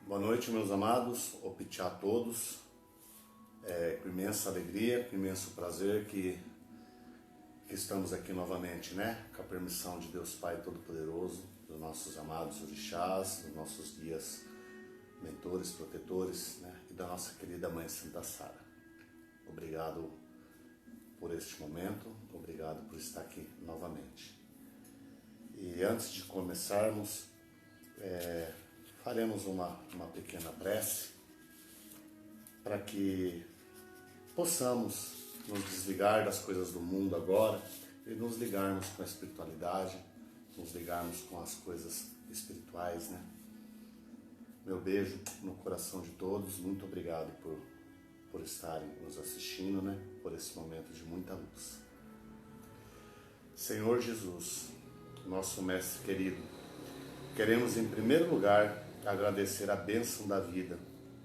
Boa noite, meus amados, opitiá a todos. Com imensa alegria, com imenso prazer que estamos aqui novamente, com a permissão de Deus Pai Todo-Poderoso, dos nossos amados orixás, dos nossos guias, mentores, protetores, e da nossa querida Mãe Santa Sara. Obrigado por este momento, obrigado por estar aqui novamente. E antes de começarmos, faremos uma pequena prece para que possamos nos desligar das coisas do mundo agora e nos ligarmos com a espiritualidade, nos ligarmos com as coisas espirituais, Meu beijo no coração de todos, muito obrigado por estarem nos assistindo, por esse momento de muita luz. Senhor Jesus, nosso Mestre querido, queremos em primeiro lugar agradecer a bênção da vida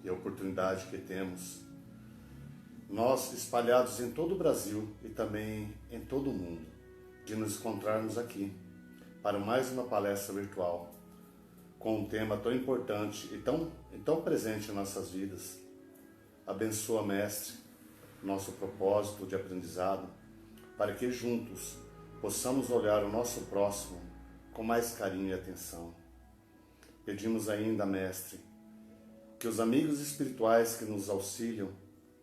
e a oportunidade que temos, nós espalhados em todo o Brasil e também em todo o mundo, de nos encontrarmos aqui para mais uma palestra virtual com um tema tão importante e tão presente em nossas vidas. Abençoa, Mestre, nosso propósito de aprendizado, para que juntos possamos olhar o nosso próximo com mais carinho e atenção. Pedimos ainda, Mestre, que os amigos espirituais que nos auxiliam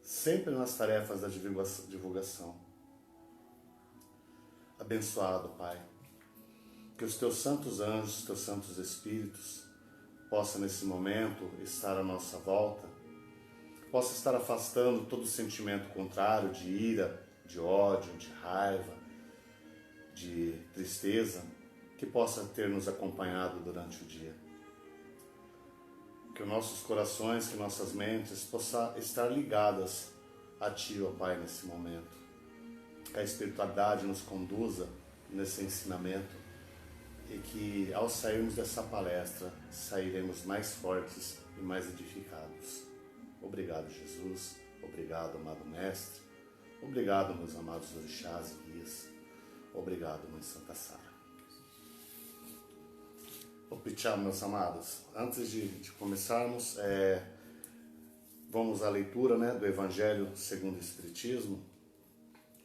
sempre nas tarefas da divulgação. Abençoado, Pai, que os Teus santos anjos, Teus santos espíritos possam nesse momento estar à nossa volta, possa estar afastando todo sentimento contrário de ira, de ódio, de raiva, de tristeza, que possa ter nos acompanhado durante o dia. Que os nossos corações, que nossas mentes possam estar ligadas a Ti, ó Pai, nesse momento. Que a espiritualidade nos conduza nesse ensinamento e que ao sairmos dessa palestra, sairemos mais fortes e mais edificados. Obrigado, Jesus. Obrigado, amado Mestre. Obrigado, meus amados orixás e guias. Obrigado, Mãe Santa Sara. Opitiá, meus amados, antes de começarmos, vamos à leitura do Evangelho segundo o Espiritismo,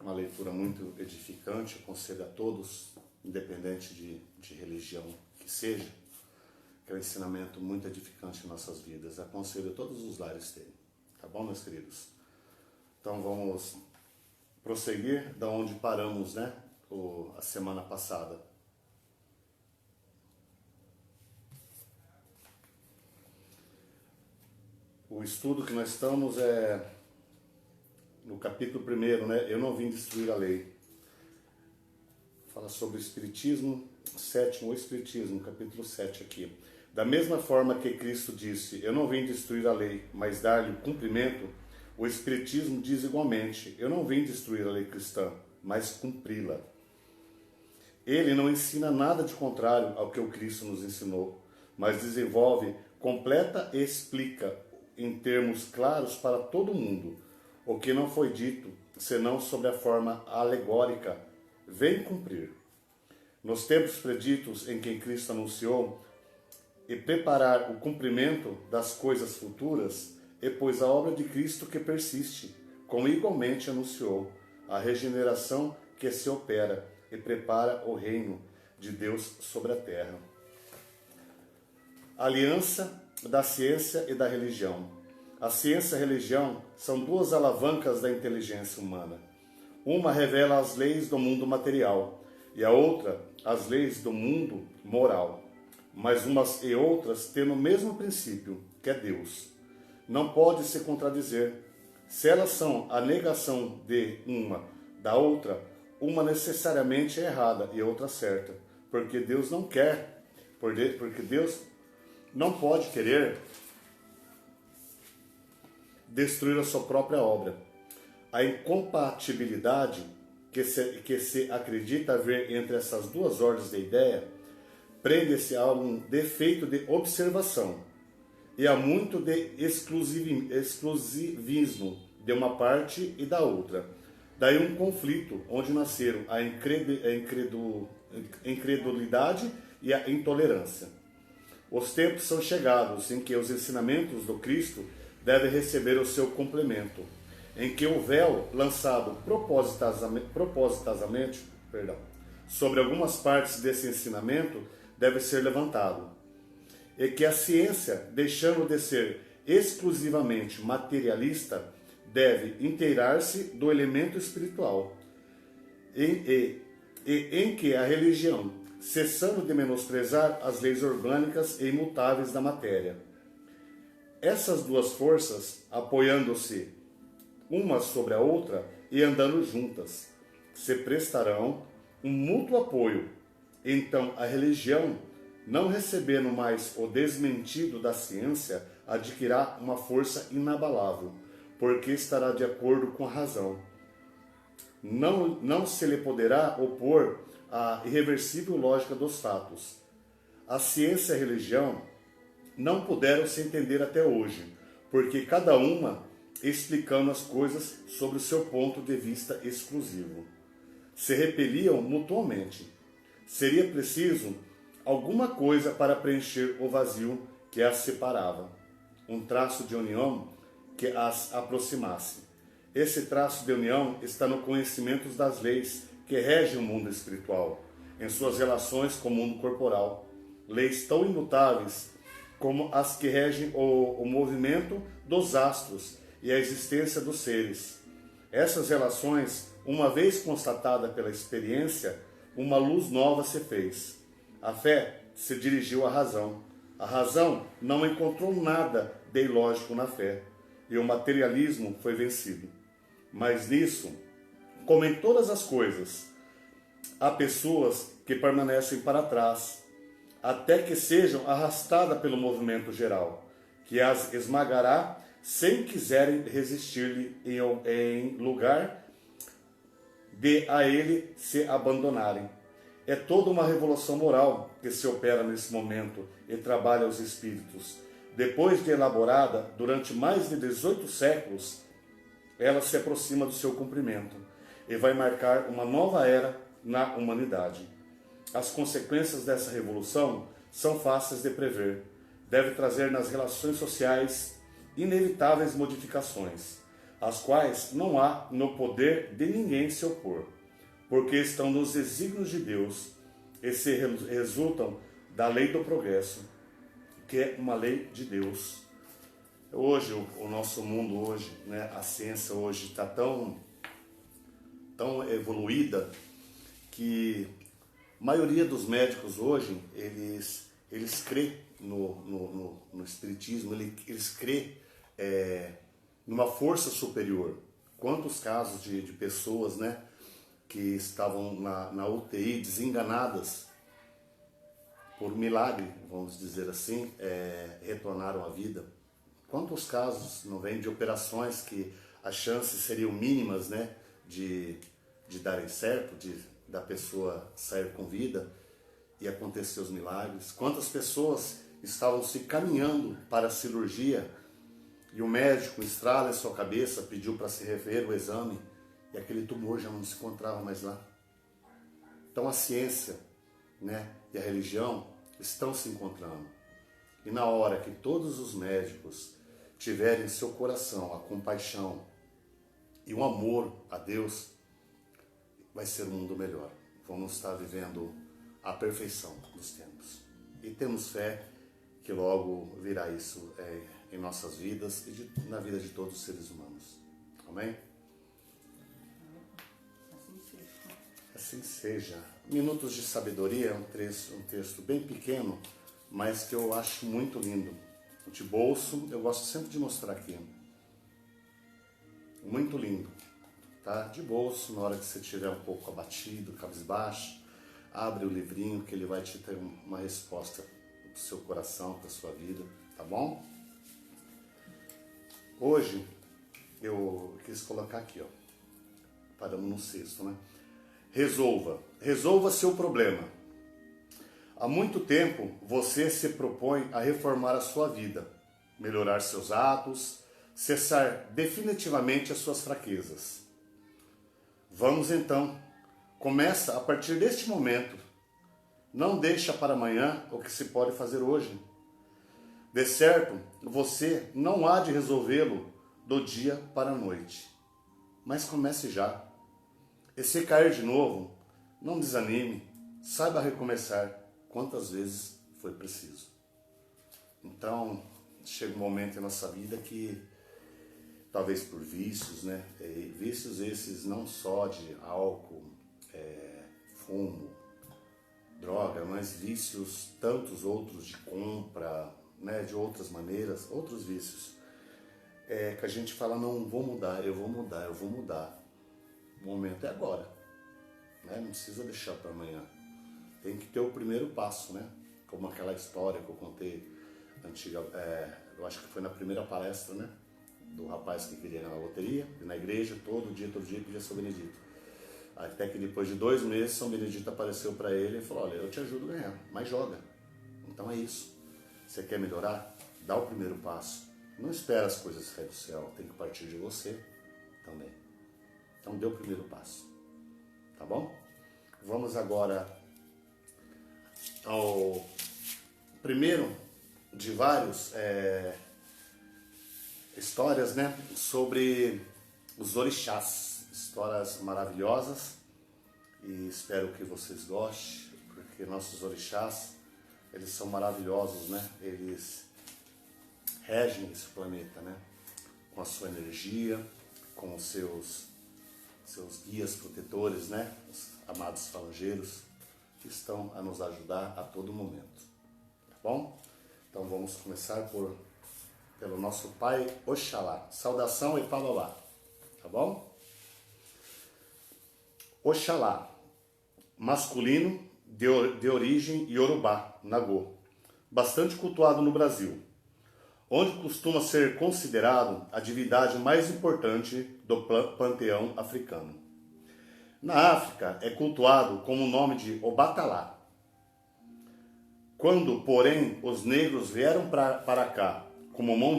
uma leitura muito edificante, aconselho a todos, independente de religião que seja, que é um ensinamento muito edificante em nossas vidas, aconselho a todos os lares terem, tá bom, meus queridos? Então vamos prosseguir da onde paramos, a semana passada. O estudo que nós estamos é no capítulo 1, Eu não vim destruir a lei. Fala sobre o Espiritismo, o Espiritismo, capítulo 7 aqui. Da mesma forma que Cristo disse, eu não vim destruir a lei, mas dar-lhe o cumprimento, o Espiritismo diz igualmente, eu não vim destruir a lei cristã, mas cumpri-la. Ele não ensina nada de contrário ao que o Cristo nos ensinou, mas desenvolve, completa e explica em termos claros para todo mundo o que não foi dito, senão sob a forma alegórica, vem cumprir. Nos tempos preditos em que Cristo anunciou e preparar o cumprimento das coisas futuras, e pois a obra de Cristo que persiste, como igualmente anunciou, a regeneração que se opera e prepara o reino de Deus sobre a terra. Aliança da ciência e da religião. A ciência e a religião são duas alavancas da inteligência humana. Uma revela as leis do mundo material e a outra as leis do mundo moral. Mas umas e outras têm o mesmo princípio, que é Deus. Não pode se contradizer. Se elas são a negação de uma da outra, uma necessariamente é errada e outra certa. Porque Deus não quer, porque Deus não pode querer destruir a sua própria obra. A incompatibilidade que se acredita haver entre essas duas ordens de ideia prende-se a um defeito de observação e a muito de exclusivismo de uma parte e da outra. Daí um conflito onde nasceram a incredulidade e a intolerância. os tempos são chegados em que os ensinamentos do Cristo devem receber o seu complemento, em que o véu lançado propositosamente sobre algumas partes desse ensinamento deve ser levantado, e que a ciência, deixando de ser exclusivamente materialista, deve inteirar-se do elemento espiritual, em que a religião, cessando de menosprezar as leis orgânicas e imutáveis da matéria. Essas duas forças, apoiando-se uma sobre a outra e andando juntas, se prestarão um mútuo apoio. Então a religião, não recebendo mais o desmentido da ciência, adquirirá uma força inabalável, porque estará de acordo com a razão. Não se lhe poderá opor à irreversível lógica dos fatos. A ciência e a religião não puderam se entender até hoje, porque cada uma explicando as coisas sobre o seu ponto de vista exclusivo. Se repeliam mutuamente. Seria preciso alguma coisa para preencher o vazio que as separava, um traço de união que as aproximasse. Esse traço de união está no conhecimento das leis que regem o mundo espiritual, em suas relações com o mundo corporal, leis tão imutáveis como as que regem o movimento dos astros e a existência dos seres. Essas relações, uma vez constatada pela experiência, uma luz nova se fez. A fé se dirigiu à razão. A razão não encontrou nada de ilógico na fé, e o materialismo foi vencido. Mas nisso, como em todas as coisas, há pessoas que permanecem para trás, até que sejam arrastadas pelo movimento geral, que as esmagará sem quiserem resistir-lhe em lugar de a ele se abandonarem. É toda uma revolução moral que se opera nesse momento e trabalha os espíritos. Depois de elaborada durante mais de 18 séculos, ela se aproxima do seu cumprimento e vai marcar uma nova era na humanidade. As consequências dessa revolução são fáceis de prever. Deve trazer nas relações sociais inevitáveis modificações, às quais não há no poder de ninguém se opor, porque estão nos desígnios de Deus e se resultam da lei do progresso, que é uma lei de Deus. Hoje, o nosso mundo hoje, né, a ciência hoje está tão evoluída que a maioria dos médicos hoje, eles crêem no espiritismo, eles crêem numa força superior. Quantos casos de pessoas, né, que estavam na UTI desenganadas por milagre, vamos dizer assim, retornaram à vida. Quantos casos não vêm de operações que as chances seriam mínimas, né, de darem certo, da pessoa sair com vida e acontecer os milagres? Quantas pessoas estavam se caminhando para a cirurgia e o médico estrala em sua cabeça, pediu para se rever o exame e aquele tumor já não se encontrava mais lá. Então a ciência, né, e a religião estão se encontrando. E na hora que todos os médicos tiverem em seu coração a compaixão e o amor a Deus, vai ser um mundo melhor. Vamos estar vivendo a perfeição dos tempos. E temos fé que logo virá isso em nossas vidas e na vida de todos os seres humanos. Amém? Assim seja. Minutos de Sabedoria é um texto bem pequeno, mas que eu acho muito lindo. De bolso, eu gosto sempre de mostrar aqui. Muito lindo. Tá? De bolso, na hora que você estiver um pouco abatido, cabisbaixo, abre o livrinho que ele vai te ter uma resposta para o seu coração, para a sua vida, tá bom? Hoje eu quis colocar aqui, ó, paramos no sexto, né? Resolva seu problema. Há muito tempo você se propõe a reformar a sua vida, melhorar seus atos, cessar definitivamente as suas fraquezas. Vamos então, começa a partir deste momento. Não deixa para amanhã o que se pode fazer hoje. De certo, você não há de resolvê-lo do dia para a noite, mas comece já. E se cair de novo, não desanime, saiba recomeçar quantas vezes foi preciso. Então, chega um momento em nossa vida que, talvez por vícios, né? Vícios esses não só de álcool, fumo, droga, mas vícios tantos outros de compra, né? De outras maneiras, outros vícios. Que a gente fala, não, vou mudar, eu vou mudar, eu vou mudar. O momento é agora, né? Não precisa deixar para amanhã. Tem que ter o primeiro passo, né? Como aquela história que eu contei antiga, eu acho que foi na primeira palestra, né? Do rapaz que queria ganhar na loteria, na igreja, todo dia pedia São Benedito. Até que depois de 2 meses, São Benedito apareceu para ele e falou, olha, eu te ajudo a ganhar, mas joga. Então é isso. Você quer melhorar? Dá o primeiro passo. Não espera as coisas cair do céu, tem que partir de você também. Então dê o primeiro passo. Tá bom? Vamos agora ao primeiro de vários histórias, né, sobre os orixás, histórias maravilhosas, e espero que vocês gostem, porque nossos orixás, eles são maravilhosos, né, eles regem esse planeta, né, com a sua energia, com os seus guias protetores, né, os amados falangeiros, que estão a nos ajudar a todo momento, tá bom? Então vamos começar pelo nosso pai Oxalá. Saudação e Palolá, tá bom? Oxalá, masculino de origem Yorubá, Nagô, bastante cultuado no Brasil, onde costuma ser considerado a divindade mais importante do panteão africano. Na África é cultuado com o nome de Obatalá. Quando, porém, os negros vieram para cá como mão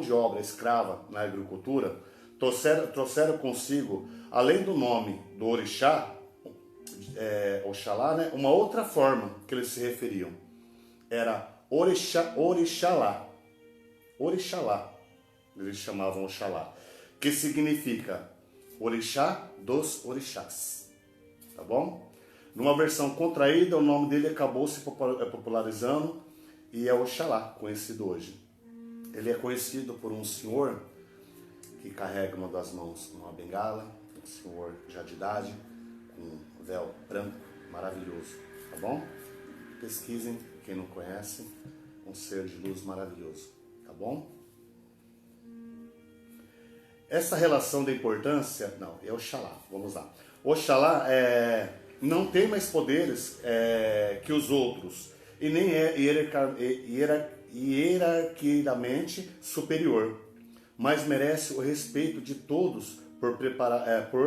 de obra escrava na agricultura, trouxeram consigo, além do nome do orixá, Oxalá, né, uma outra forma que eles se referiam. Era Orixalá. Orixalá. Eles chamavam Oxalá. Que significa orixá dos orixás. Tá bom? Numa versão contraída, o nome dele acabou se popularizando e é Oxalá, conhecido hoje. Ele é conhecido por um senhor que carrega uma das mãos uma bengala, um senhor já de idade, com um véu branco maravilhoso, tá bom? Pesquisem, quem não conhece, um ser de luz maravilhoso, tá bom? Essa relação da importância, não, é Oxalá, vamos lá. Oxalá não tem mais poderes que os outros e nem é hierarquicamente superior, mas merece o respeito de todos por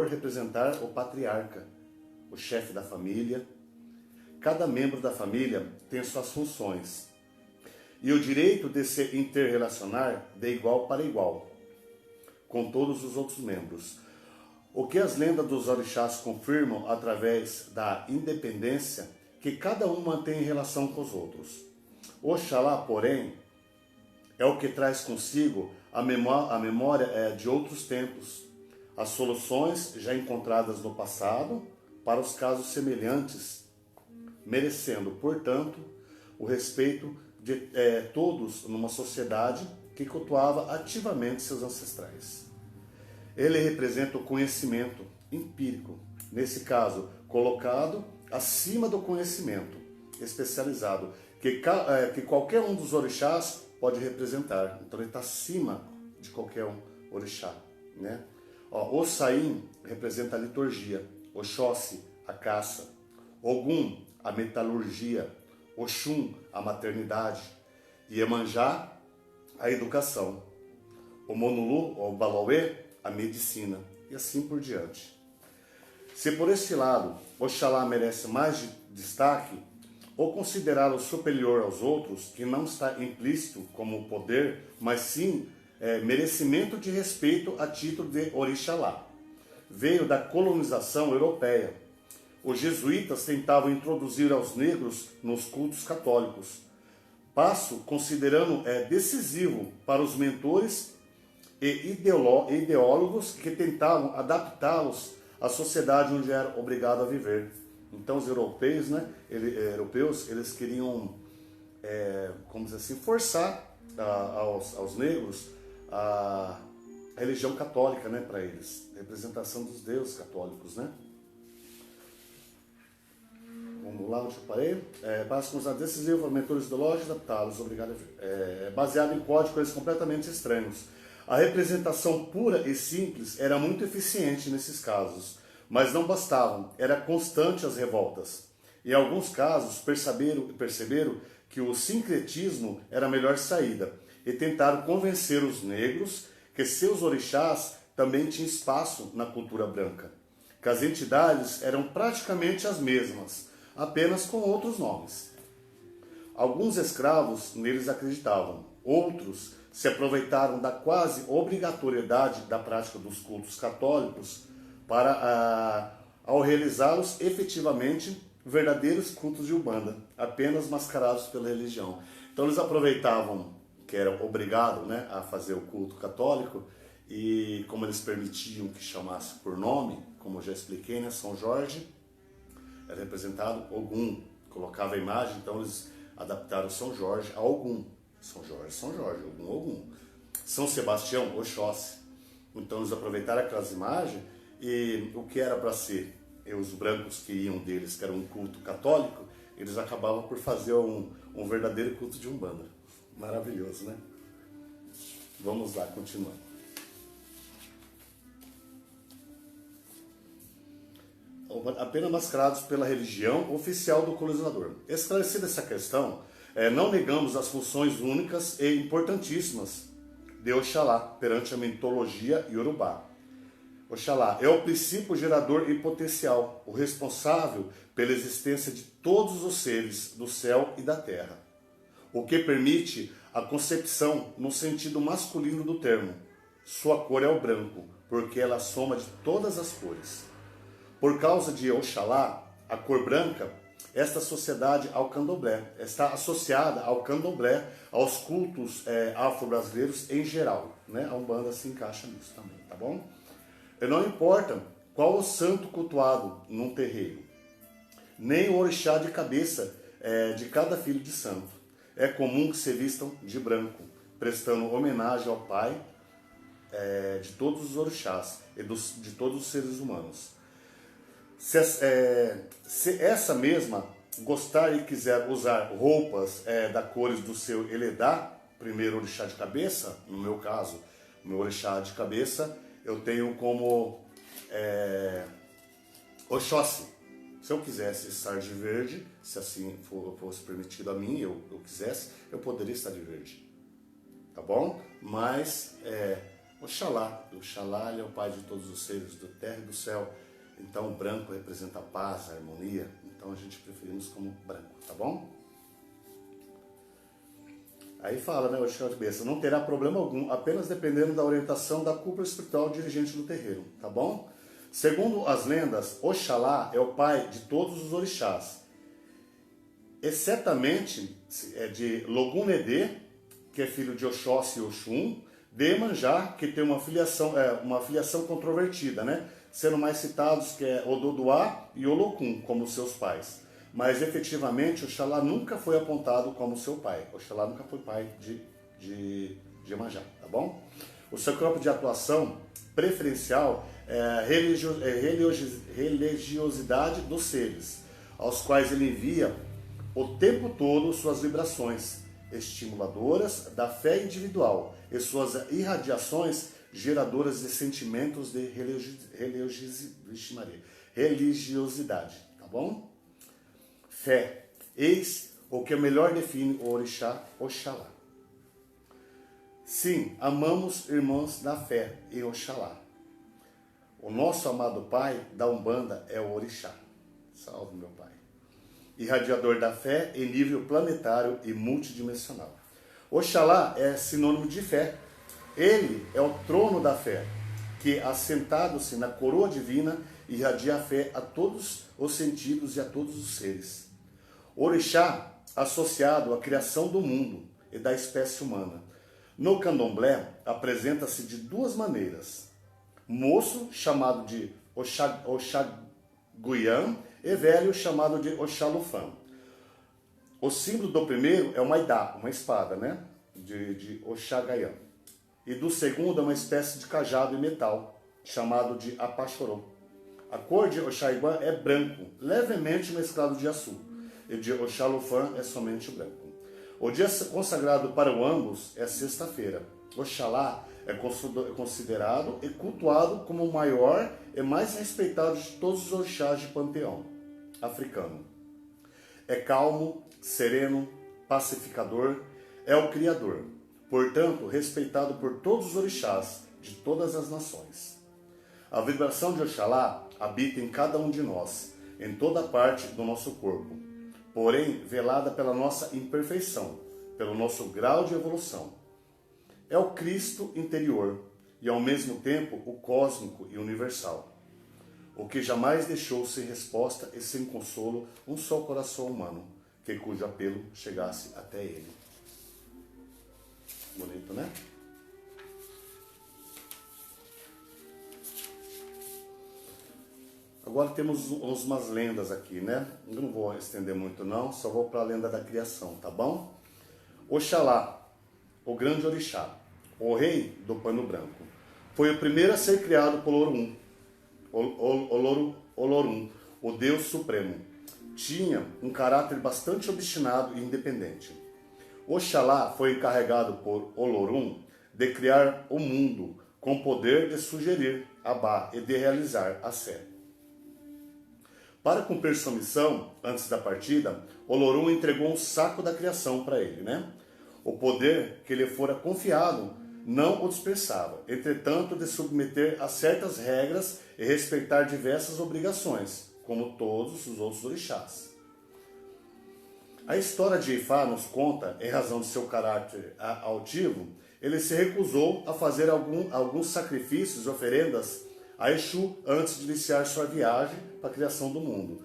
representar o patriarca, o chefe da família. Cada membro da família tem suas funções e o direito de se interrelacionar de igual para igual com todos os outros membros. O que as lendas dos orixás confirmam através da independência que cada um mantém em relação com os outros. Oxalá, porém, é o que traz consigo a memória de outros tempos, as soluções já encontradas no passado para os casos semelhantes, merecendo, portanto, o respeito de todos numa sociedade que cultuava ativamente seus ancestrais. Ele representa o conhecimento empírico, nesse caso, colocado acima do conhecimento especializado, que qualquer um dos orixás pode representar. Então ele está acima de qualquer orixá, né? Ossain representa a liturgia, Oxóssi, a caça, Ogum, a metalurgia, Oxum, a maternidade, Iemanjá, a educação, o Monulu, ou Balauê, a medicina, e assim por diante. Se por este lado Oxalá merece mais destaque, ou considerá-lo superior aos outros, que não está implícito como poder, mas sim merecimento de respeito a título de Orixalá. Veio da colonização europeia. Os jesuítas tentavam introduzir aos negros nos cultos católicos, passo considerando decisivo para os mentores e ideólogos que tentavam adaptá-los à sociedade onde era obrigado a viver. Então os europeus, né, eles queriam, como dizer assim, forçar aos negros a religião católica, né, para eles, representação dos deuses católicos, né. Vamos lá onde eu parei. Passo considerado decisivo para mentores ideológicos adaptá-los, obrigado a ver. Baseado em códigos completamente estranhos. A representação pura e simples era muito eficiente nesses casos, mas não bastavam, era constante as revoltas. Em alguns casos, perceberam que o sincretismo era a melhor saída e tentaram convencer os negros que seus orixás também tinham espaço na cultura branca, que as entidades eram praticamente as mesmas, apenas com outros nomes. Alguns escravos neles acreditavam, outros se aproveitaram da quase obrigatoriedade da prática dos cultos católicos para, ao realizá-los efetivamente, verdadeiros cultos de Umbanda, apenas mascarados pela religião. Então eles aproveitavam que era obrigado, né, a fazer o culto católico, e como eles permitiam que chamasse por nome, como eu já expliquei, né, São Jorge era representado Ogum, colocava a imagem, então eles adaptaram São Jorge a Ogum. São Jorge, Ogum, Ogum. São Sebastião, Oxóssi. Então eles aproveitaram aquelas imagens e o que era para ser, os brancos que iam deles, que era um culto católico, eles acabavam por fazer um verdadeiro culto de Umbanda. Maravilhoso, né? Vamos lá, continuando. Apenas mascarados pela religião oficial do colonizador. Esclarecida essa questão, não negamos as funções únicas e importantíssimas de Oxalá perante a mitologia iorubá. Oxalá é o princípio gerador e potencial, o responsável pela existência de todos os seres do céu e da terra, o que permite a concepção no sentido masculino do termo. Sua cor é o branco, porque ela é a soma de todas as cores. Por causa de Oxalá, a cor branca, esta sociedade ao candomblé está associada ao candomblé, aos cultos afro-brasileiros em geral, né? A Umbanda se encaixa nisso também, tá bom? E não importa qual o santo cultuado num terreiro, nem o orixá de cabeça de cada filho de santo. É comum que se vistam de branco, prestando homenagem ao pai de todos os orixás e de todos os seres humanos. Se essa mesma gostar e quiser usar roupas da cores do seu Eledá, primeiro orixá de cabeça, no meu caso, o meu orixá de cabeça, eu tenho como Oxóssi. Se eu quisesse estar de verde, se assim fosse permitido a mim, eu quisesse, eu poderia estar de verde. Tá bom? Mas Oxalá ele é o pai de todos os seres da terra e do céu. Então o branco representa a paz, a harmonia. Então a gente preferimos como branco, tá bom? Aí fala, né, o Oxalá de cabeça, não terá problema algum, apenas dependendo da orientação da cúpula espiritual dirigente do terreiro, tá bom? Segundo as lendas, Oxalá é o pai de todos os orixás, exceptamente de Logunedê, que é filho de Oxóssi e Oxum, de Iemanjá, que tem uma filiação controvertida, né? Sendo mais citados que é Ododuá e Olocum como seus pais. Mas efetivamente Oxalá nunca foi apontado como seu pai. Oxalá nunca foi pai de Iemanjá, tá bom? O seu campo de atuação preferencial é a religiosidade dos seres, aos quais ele envia o tempo todo suas vibrações estimuladoras da fé individual e suas irradiações geradoras de sentimentos de religiosidade, tá bom? Fé, eis o que melhor define o orixá Oxalá. Sim, amamos irmãos da fé em Oxalá. O nosso amado pai da Umbanda é o orixá. Salve, meu pai. Irradiador da fé em nível planetário e multidimensional. Oxalá é sinônimo de fé. Ele é o trono da fé, que, assentado-se na coroa divina, irradia a fé a todos os sentidos e a todos os seres. Orixá associado à criação do mundo e da espécie humana. No candomblé, apresenta-se de duas maneiras. Moço, chamado de Oxaguian, e velho, chamado de Oxalufã. O símbolo do primeiro é uma idá, uma espada, né? De Oxagaian. E do segundo é uma espécie de cajado em metal, chamado de Apachorô. A cor de Oxaguian é branco, levemente mesclado de azul. E de Oxalufã é somente branco. O dia consagrado para ambos é sexta-feira. Oxalá é considerado e cultuado como o maior e mais respeitado de todos os orixás de panteão africano. É calmo, sereno, pacificador, é o Criador, portanto, respeitado por todos os orixás de todas as nações. A vibração de Oxalá habita em cada um de nós, em toda parte do nosso corpo, porém velada pela nossa imperfeição, pelo nosso grau de evolução. É o Cristo interior e, ao mesmo tempo, o cósmico e universal, o que jamais deixou sem resposta e sem consolo um só coração humano, cujo apelo chegasse até ele. Bonito, né? Agora temos umas lendas aqui, né? Eu não vou estender muito não, só vou para a lenda da criação, tá bom? Oxalá, o grande orixá, o rei do pano branco, foi o primeiro a ser criado por Olorum, o Deus Supremo. Tinha um caráter bastante obstinado e independente. Oxalá foi encarregado por Olorum de criar o mundo com o poder de sugerir Abá e de realizar a Sé. Para cumprir sua missão, antes da partida, Olorum entregou um saco da criação para ele, né? O poder que lhe fora confiado não o dispersava, entretanto, de submeter a certas regras e respeitar diversas obrigações, como todos os outros orixás. A história de Ifá nos conta, em razão de seu caráter altivo, ele se recusou a fazer alguns sacrifícios e oferendas a Exu antes de iniciar sua viagem para a criação do mundo.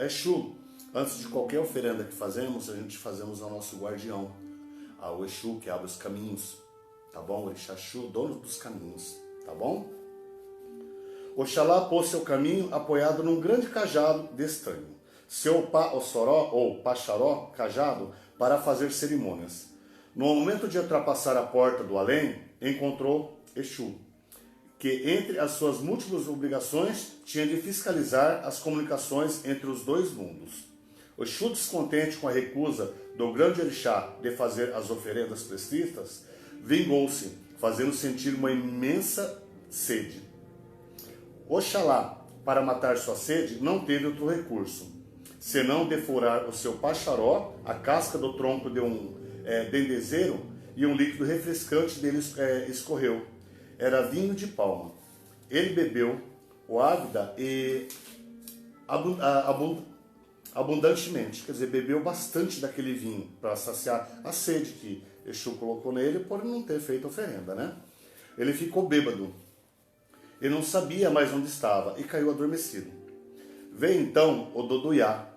Exu, antes de qualquer oferenda que fazemos, a gente fazemos ao nosso guardião, ao Exu que abre os caminhos, tá bom? O Exu, dono dos caminhos, tá bom? Oxalá pôs seu caminho apoiado num grande cajado de estranho, seu Ossoró ou Pacharó cajado para fazer cerimônias. No momento de ultrapassar a porta do além, encontrou Exu, que entre as suas múltiplas obrigações tinha de fiscalizar as comunicações entre os dois mundos. Exu, descontente com a recusa do grande orixá de fazer as oferendas prescritas, vingou-se, fazendo sentir uma imensa sede. Oxalá, para matar sua sede, não teve outro recurso, senão defurar o seu pacharó, a casca do tronco de um dendezeiro, e um líquido refrescante dele escorreu. Era vinho de palma. Ele bebeu o ávida e abundantemente, quer dizer, bebeu bastante daquele vinho para saciar a sede que Exu colocou nele por não ter feito oferenda, né? Ele ficou bêbado. Ele não sabia mais onde estava e caiu adormecido. Veio então o Doduyá,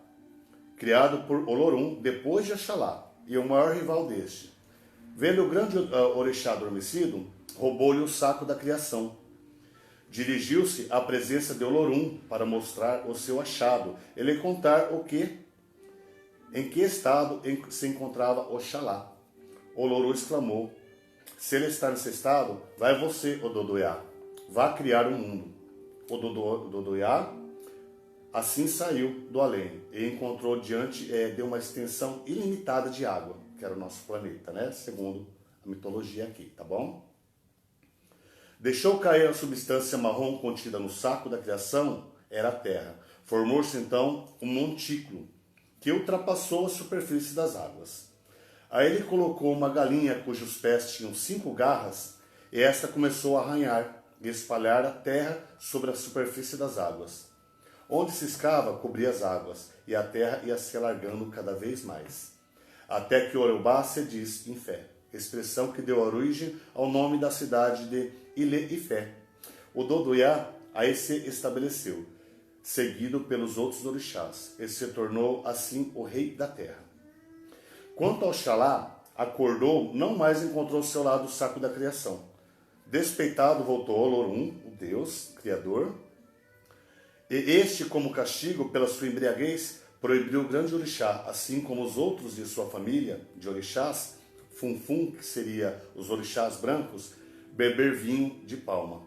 criado por Olorum depois de Oxalá, e o maior rival deste. Vendo o grande orixá adormecido, roubou-lhe o saco da criação. Dirigiu-se à presença de Olorum para mostrar o seu achado e lhe contar em que estado se encontrava Oxalá. Olorum exclamou: se ele está nesse estado, vai você, o Doduyá. Vá criar o mundo. O Doduyá assim saiu do além e encontrou diante de uma extensão ilimitada de água, que era o nosso planeta, né? Segundo a mitologia aqui, tá bom? Deixou cair a substância marrom contida no saco da criação, era a terra. Formou-se então um montículo que ultrapassou a superfície das águas. Aí ele colocou uma galinha cujos pés tinham 5 garras, e esta começou a arranhar e espalhar a terra sobre a superfície das águas. Onde se escava, cobria as águas, e a terra ia se alargando cada vez mais. Até que Orobá se diz em fé, expressão que deu origem ao nome da cidade de Ile-Ifé. O Doduyá aí se estabeleceu, seguido pelos outros orixás, e se tornou assim o rei da terra. Quanto ao Oxalá, acordou, não mais encontrou seu lado sacro da criação. Despeitado, voltou ao Olorum, o Deus, Criador, e este, como castigo pela sua embriaguez, proibiu o grande orixá, assim como os outros de sua família de orixás, Funfun, que seria os orixás brancos, beber vinho de palma,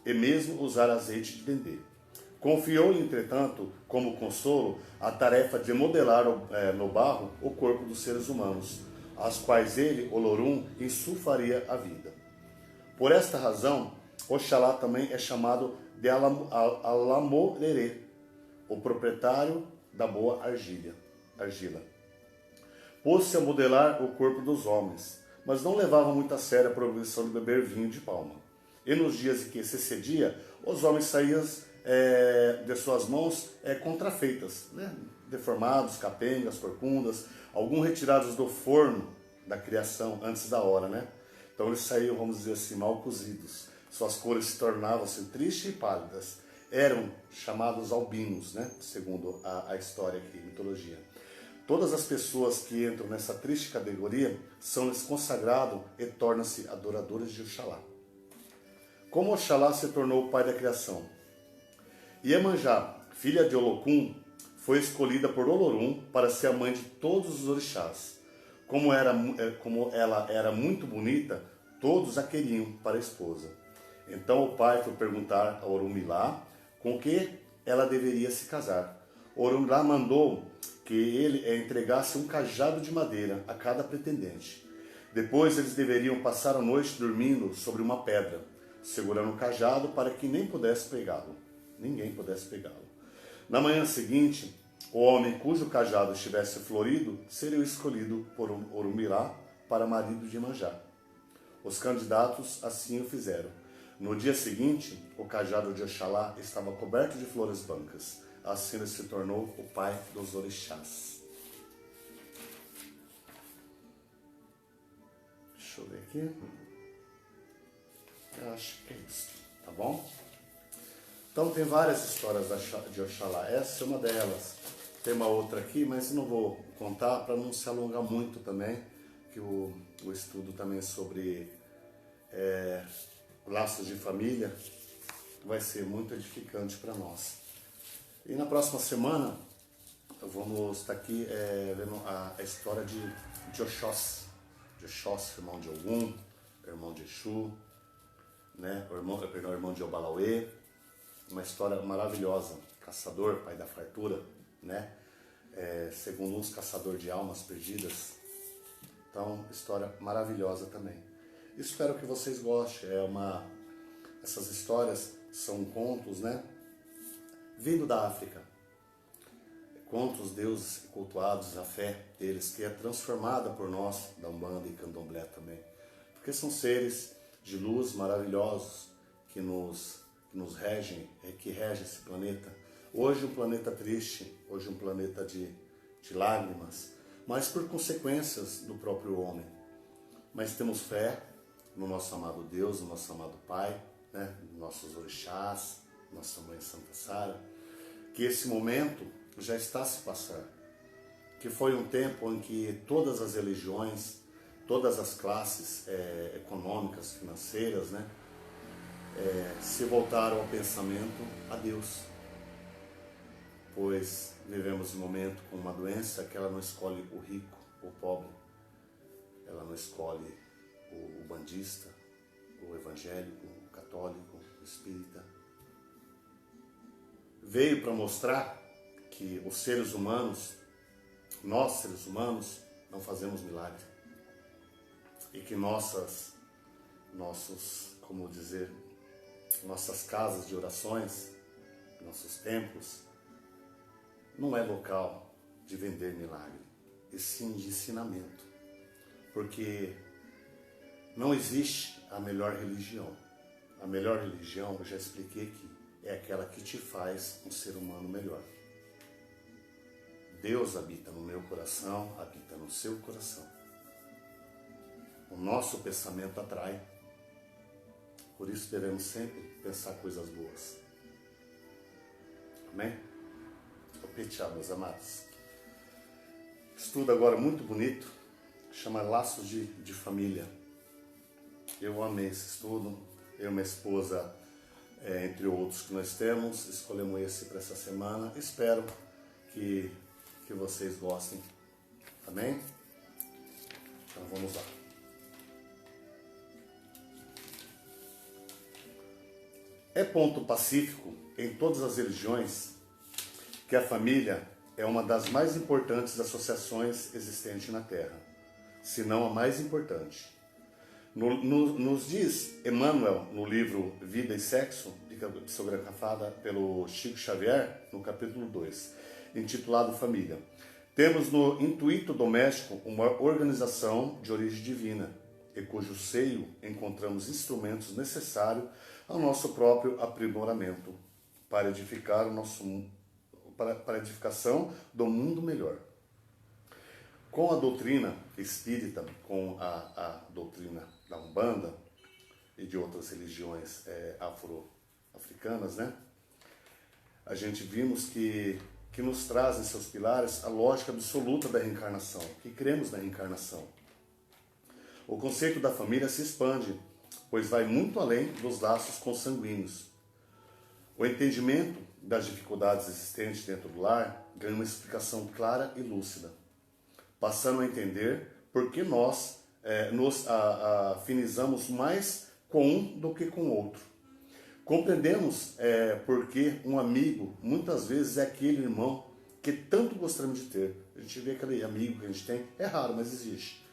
e mesmo usar azeite de dendê. Confiou, entretanto, como consolo, a tarefa de modelar no barro o corpo dos seres humanos, aos quais ele, Olorum, insuflaria a vida. Por esta razão, Oxalá também é chamado de Alamorerê, o proprietário da boa argila. Pôs-se a modelar o corpo dos homens, mas não levava muito a sério a proibição de beber vinho de palma. E nos dias em que se cedia, os homens saíam de suas mãos contrafeitas, né? Deformados, capengas, corcundas, alguns retirados do forno da criação antes da hora, né? Então eles saíam, vamos dizer assim, mal cozidos. Suas cores se tornavam assim, tristes e pálidas. Eram chamados albinos, né? Segundo a história aqui, mitologia. Todas as pessoas que entram nessa triste categoria são consagrados e tornam-se adoradores de Oxalá. Como Oxalá se tornou o pai da criação? Iemanjá, filha de Olocum, foi escolhida por Olorum para ser a mãe de todos os orixás. Como ela era muito bonita, todos a queriam para a esposa. Então o pai foi perguntar a Orunmilá com que ela deveria se casar. Orunmilá mandou que ele entregasse um cajado de madeira a cada pretendente. Depois eles deveriam passar a noite dormindo sobre uma pedra, segurando o cajado para que ninguém pudesse pegá-lo. Na manhã seguinte, o homem cujo cajado estivesse florido seria escolhido por Orunmilá para marido de Iemanjá. Os candidatos assim o fizeram. No dia seguinte, o cajado de Oxalá estava coberto de flores brancas. Assim ele se tornou o pai dos orixás. Deixa eu ver aqui. Eu acho que é isso, tá bom? Então tem várias histórias de Oxalá. Essa é uma delas. Tem uma outra aqui, mas não vou contar para não se alongar muito também, que o estudo também sobre laços de família vai ser muito edificante para nós. E na próxima semana vamos estar aqui vendo a história de Oxós. De Oxós, irmão de Ogum, irmão de Exu, né? Irmão de Obalauê. Uma história maravilhosa. Caçador, pai da fartura, né? Segundo uns, caçador de almas perdidas. Então, história maravilhosa também. Espero que vocês gostem. Essas histórias são contos, né? Vindo da África. Contos, deuses cultuados, a fé deles, que é transformada por nós, da Umbanda e Candomblé também. Porque são seres de luz maravilhosos que nos regem, que regem esse planeta. Hoje um planeta triste, hoje um planeta de lágrimas, mas por consequências do próprio homem. Mas temos fé no nosso amado Deus, no nosso amado Pai, né? Nossos orixás, nossa Mãe Santa Sara, que esse momento já está a se passar. Que foi um tempo em que todas as religiões, todas as classes econômicas, financeiras, né? Se voltaram ao pensamento a Deus. Pois vivemos um momento com uma doença que ela não escolhe o rico, o pobre. Ela não escolhe o bandista, o evangélico, o católico, o espírita. Veio para mostrar que os seres humanos, nós seres humanos, não fazemos milagre. E que nossas casas de orações, nossos templos, não é local de vender milagre, e sim de ensinamento. Porque não existe a melhor religião. A melhor religião, eu já expliquei aqui, é aquela que te faz um ser humano melhor. Deus habita no meu coração, habita no seu coração. O nosso pensamento atrai. Por isso devemos sempre pensar coisas boas. Amém? Vou pedir, meus amados. Estudo agora muito bonito, chama Laços de Família. Eu amei esse estudo, eu e minha esposa, entre outros que nós temos, escolhemos esse para essa semana. Espero que vocês gostem. Amém? Então vamos lá. É ponto pacífico em todas as religiões que a família é uma das mais importantes associações existentes na Terra, se não a mais importante. Nos diz Emmanuel, no livro Vida e Sexo, psicografada pelo Chico Xavier, no capítulo 2, intitulado Família. Temos no intuito doméstico uma organização de origem divina, e cujo seio encontramos instrumentos necessários ao nosso próprio aprimoramento, para edificar para a edificação do mundo melhor. Com a doutrina espírita, com a doutrina da Umbanda e de outras religiões afro-africanas, né? A gente vimos que nos traz em seus pilares a lógica absoluta da reencarnação, que cremos na reencarnação. O conceito da família se expande, pois vai muito além dos laços consanguíneos. O entendimento das dificuldades existentes dentro do lar ganha uma explicação clara e lúcida, passando a entender por que nós nos afinizamos mais com um do que com o outro. Compreendemos por que um amigo muitas vezes é aquele irmão que tanto gostamos de ter. A gente vê aquele amigo que a gente tem, é raro, mas existe.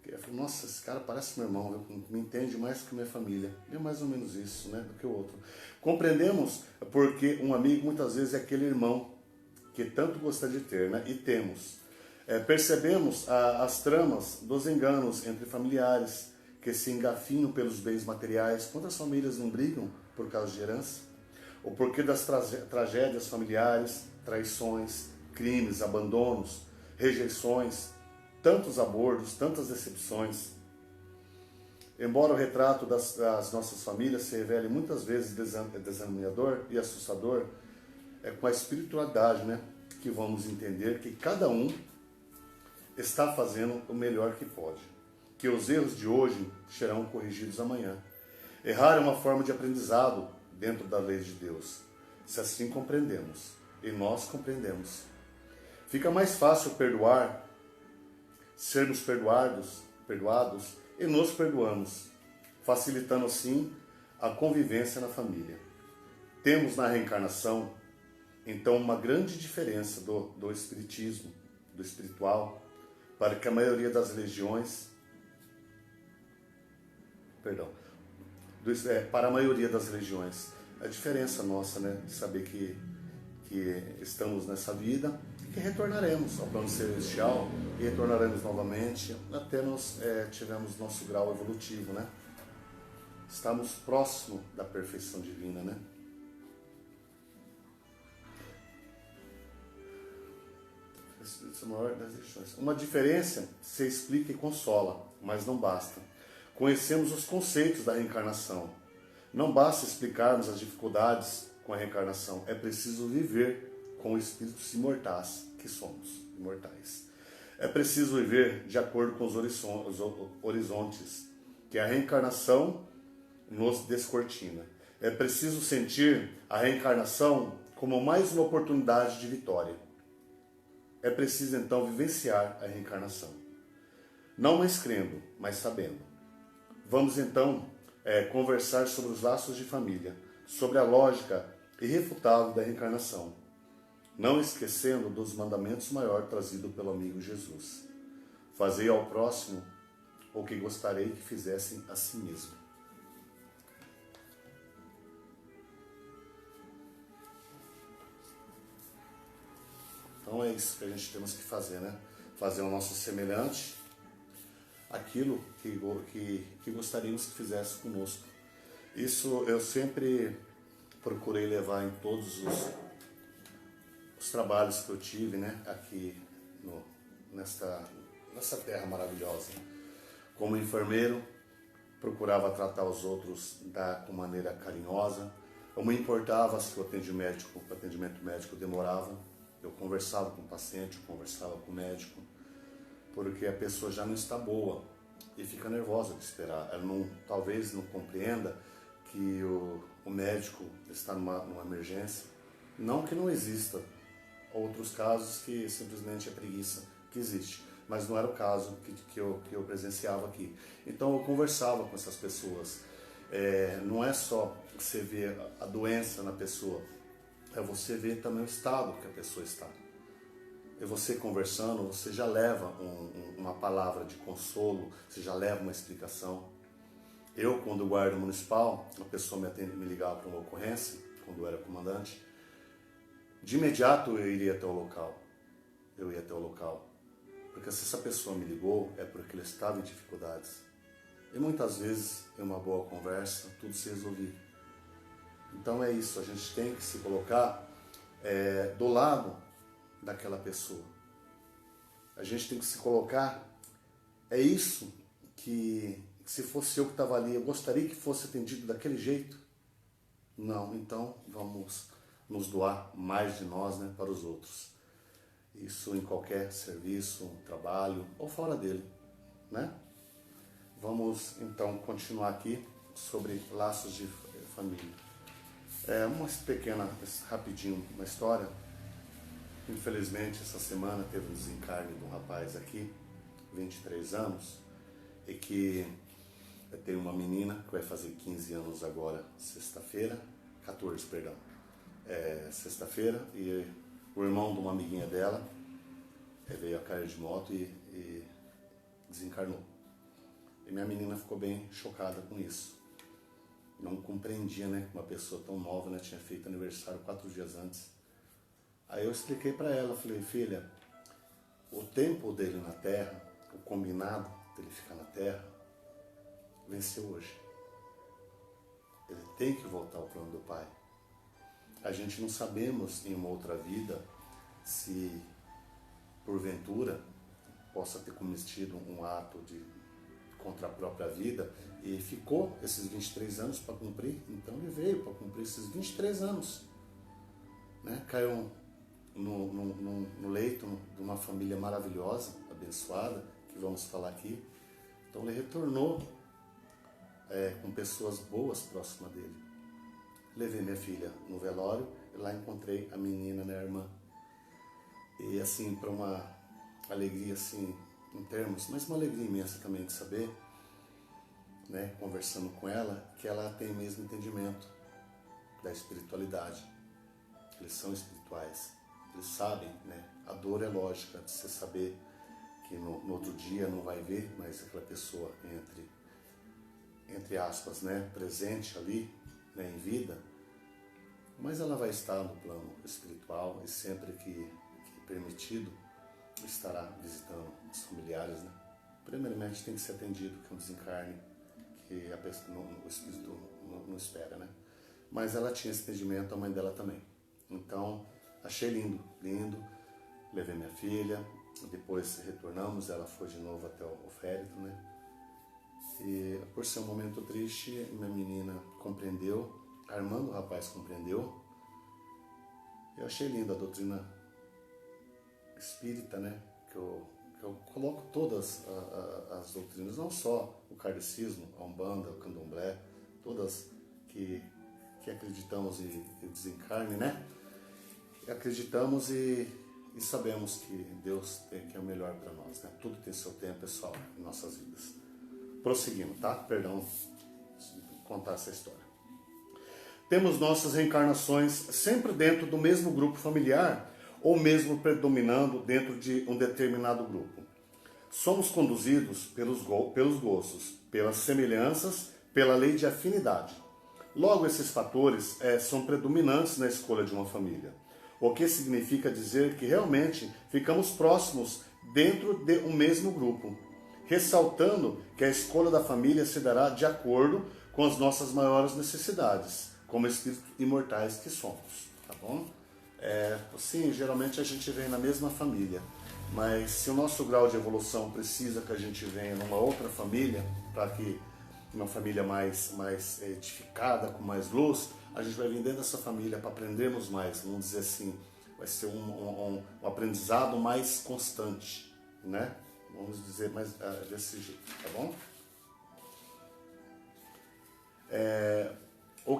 Eu falo, nossa, esse cara parece meu irmão, me entende mais que minha família. É mais ou menos isso, né, do que o outro. Compreendemos porque um amigo muitas vezes é aquele irmão que tanto gosta de ter, né, e temos. Percebemos as tramas dos enganos entre familiares que se engafinham pelos bens materiais. Quantas famílias não brigam por causa de herança? O porquê das tragédias familiares, traições, crimes, abandonos, rejeições, tantos abortos, tantas decepções. Embora o retrato das nossas famílias se revele muitas vezes desanimador e assustador, é com a espiritualidade, né, que vamos entender que cada um está fazendo o melhor que pode, que os erros de hoje serão corrigidos amanhã. Errar é uma forma de aprendizado dentro da lei de Deus, se assim compreendemos, e nós compreendemos. Fica mais fácil perdoar, sermos perdoados e nos perdoamos, facilitando assim a convivência na família. Temos na reencarnação, então, uma grande diferença do espiritismo, do espiritual, para que a maioria das religiões, para a maioria das religiões, a diferença nossa, né, de saber que estamos nessa vida e que retornaremos ao plano celestial e retornaremos novamente até nós tivermos nosso grau evolutivo, né? Estamos próximo da perfeição divina, né? Uma diferença se explica e consola, mas não basta. Conhecemos os conceitos da reencarnação. Não basta explicarmos as dificuldades com a reencarnação. É preciso viver com espíritos imortais, que somos imortais. É preciso viver de acordo com os horizontes que a reencarnação nos descortina. É preciso sentir a reencarnação como mais uma oportunidade de vitória. É preciso então vivenciar a reencarnação. Não mais crendo, mas sabendo. Vamos então conversar sobre os laços de família, sobre a lógica irrefutável da reencarnação, não esquecendo dos mandamentos maiores trazidos pelo amigo Jesus. Fazei ao próximo o que gostaria que fizessem a si mesmo. Então é isso que a gente temos que fazer, né? Fazer o nosso semelhante, aquilo que gostaríamos que fizesse conosco. Isso eu sempre procurei levar em todos os trabalhos que eu tive, né? Aqui nessa terra maravilhosa. Como enfermeiro, procurava tratar os outros com maneira carinhosa. Eu me importava se o atendimento médico demorava. Eu conversava com o paciente, eu conversava com o médico. porque a pessoa já não está boa e fica nervosa de esperar. Ela não, talvez não compreenda que o médico está numa emergência. Não que não exista outros casos que simplesmente é preguiça que existe, mas não era o caso que eu presenciava aqui. Então eu conversava com essas pessoas. Não é só você ver a doença na pessoa, é você ver também o estado que a pessoa está. E você conversando, você já leva uma palavra de consolo, você já leva uma explicação. Eu, quando guarda municipal, a pessoa me ligava para uma ocorrência, quando eu era comandante, de imediato eu iria até o local. Eu ia até o local. Porque se essa pessoa me ligou, é porque ela estava em dificuldades. E muitas vezes, em uma boa conversa, tudo se resolvia. Então é isso, a gente tem que se colocar do lado daquela pessoa. A gente tem que se colocar, é isso que, se fosse eu que estava ali, eu gostaria que fosse atendido daquele jeito? Não, então vamos nos doar mais de nós, né, para os outros. Isso em qualquer serviço, trabalho ou fora dele, né? Vamos então continuar aqui sobre laços de família. Uma pequena, rapidinho, uma história. Infelizmente, essa semana teve um desencarne de um rapaz aqui, 23 anos, e que tem uma menina que vai fazer 15 anos agora, sexta-feira, 14, perdão, sexta-feira, e o irmão de uma amiguinha dela veio a cair de moto e desencarnou. E minha menina ficou bem chocada com isso. Não compreendia, né, que uma pessoa tão nova, né, tinha feito aniversário 4 dias antes. Aí eu expliquei para ela, falei, filha, o tempo dele na Terra, o combinado dele ficar na Terra, venceu hoje. Ele tem que voltar ao plano do Pai. A gente não sabemos em uma outra vida se, porventura, possa ter cometido um ato contra a própria vida e ficou esses 23 anos para cumprir. Então ele veio para cumprir esses 23 anos. Né? Caiu no leito de uma família maravilhosa, abençoada, que vamos falar aqui. Então ele retornou com pessoas boas próximas dele. Levei minha filha no velório e lá encontrei a menina, né, a irmã. E assim, para uma alegria assim, em termos, mas uma alegria imensa também de saber, né, conversando com ela, que ela tem o mesmo entendimento da espiritualidade. Eles são espirituais, eles sabem, né? A dor é lógica de você saber que no outro dia não vai ver mais aquela pessoa entre aspas, né, presente ali, né, em vida, mas ela vai estar no plano espiritual e sempre que permitido estará visitando os familiares, né? Primeiramente tem que ser atendido, que é um desencarne que a pessoa, o espírito não espera, né? Mas ela tinha esse entendimento, a mãe dela também. Então, achei lindo, lindo. Levei minha filha, depois retornamos, ela foi de novo até o férito, né? E por ser um momento triste, minha menina compreendeu, a irmã do rapaz compreendeu. Eu achei linda a doutrina espírita, né? Que eu coloco todas as doutrinas, não só o kardecismo, a umbanda, o candomblé, todas que acreditamos em desencarne, né? Acreditamos e sabemos que Deus tem que é o melhor para nós, né? Tudo tem seu tempo, pessoal, em nossas vidas. Prosseguindo, tá? Perdão contar essa história. Temos nossas reencarnações sempre dentro do mesmo grupo familiar ou mesmo predominando dentro de um determinado grupo. Somos conduzidos pelos gostos, pelas semelhanças, pela lei de afinidade. Logo, esses fatores são predominantes na escolha de uma família, o que significa dizer que realmente ficamos próximos dentro de um mesmo grupo, ressaltando que a escolha da família se dará de acordo com as nossas maiores necessidades, como espíritos imortais que somos, tá bom? Sim, geralmente a gente vem na mesma família, mas se o nosso grau de evolução precisa que a gente venha numa outra família, para que uma família mais edificada, com mais luz, a gente vai vir dentro dessa família para aprendermos mais, vamos dizer assim, vai ser um aprendizado mais constante, né? Vamos dizer mais desse jeito, tá bom? O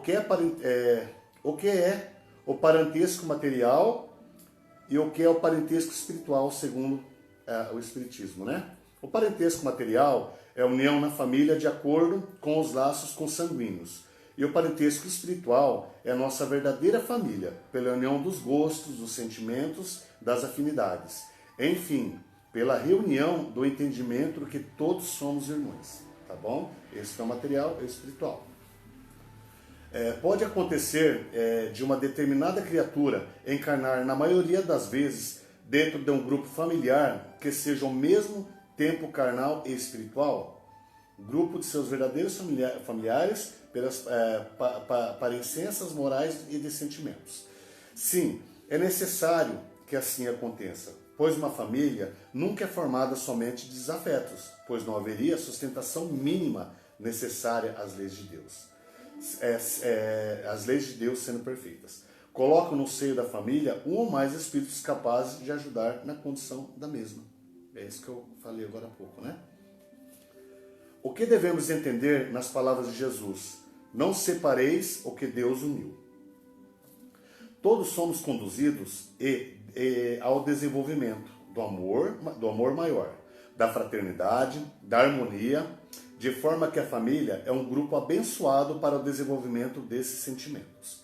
que é o parentesco material e o que é o parentesco espiritual, segundo o Espiritismo, né? O parentesco material é a união na família de acordo com os laços consanguíneos. E o parentesco espiritual é a nossa verdadeira família, pela união dos gostos, dos sentimentos, das afinidades. Enfim, pela reunião do entendimento que todos somos irmãos, tá bom? Esse é o material espiritual. Pode acontecer de uma determinada criatura encarnar, na maioria das vezes, dentro de um grupo familiar que seja ao mesmo tempo carnal e espiritual, grupo de seus verdadeiros familiares, pelas parecenças morais e de sentimentos. Sim, é necessário que assim aconteça, pois uma família nunca é formada somente de desafetos, pois não haveria sustentação mínima necessária às leis de Deus. As leis de Deus sendo perfeitas. Colocam no seio da família um ou mais espíritos capazes de ajudar na condição da mesma. É isso que eu falei agora há pouco, né? O que devemos entender nas palavras de Jesus? Não separeis o que Deus uniu. Todos somos conduzidos ao desenvolvimento do amor maior, da fraternidade, da harmonia, de forma que a família é um grupo abençoado para o desenvolvimento desses sentimentos.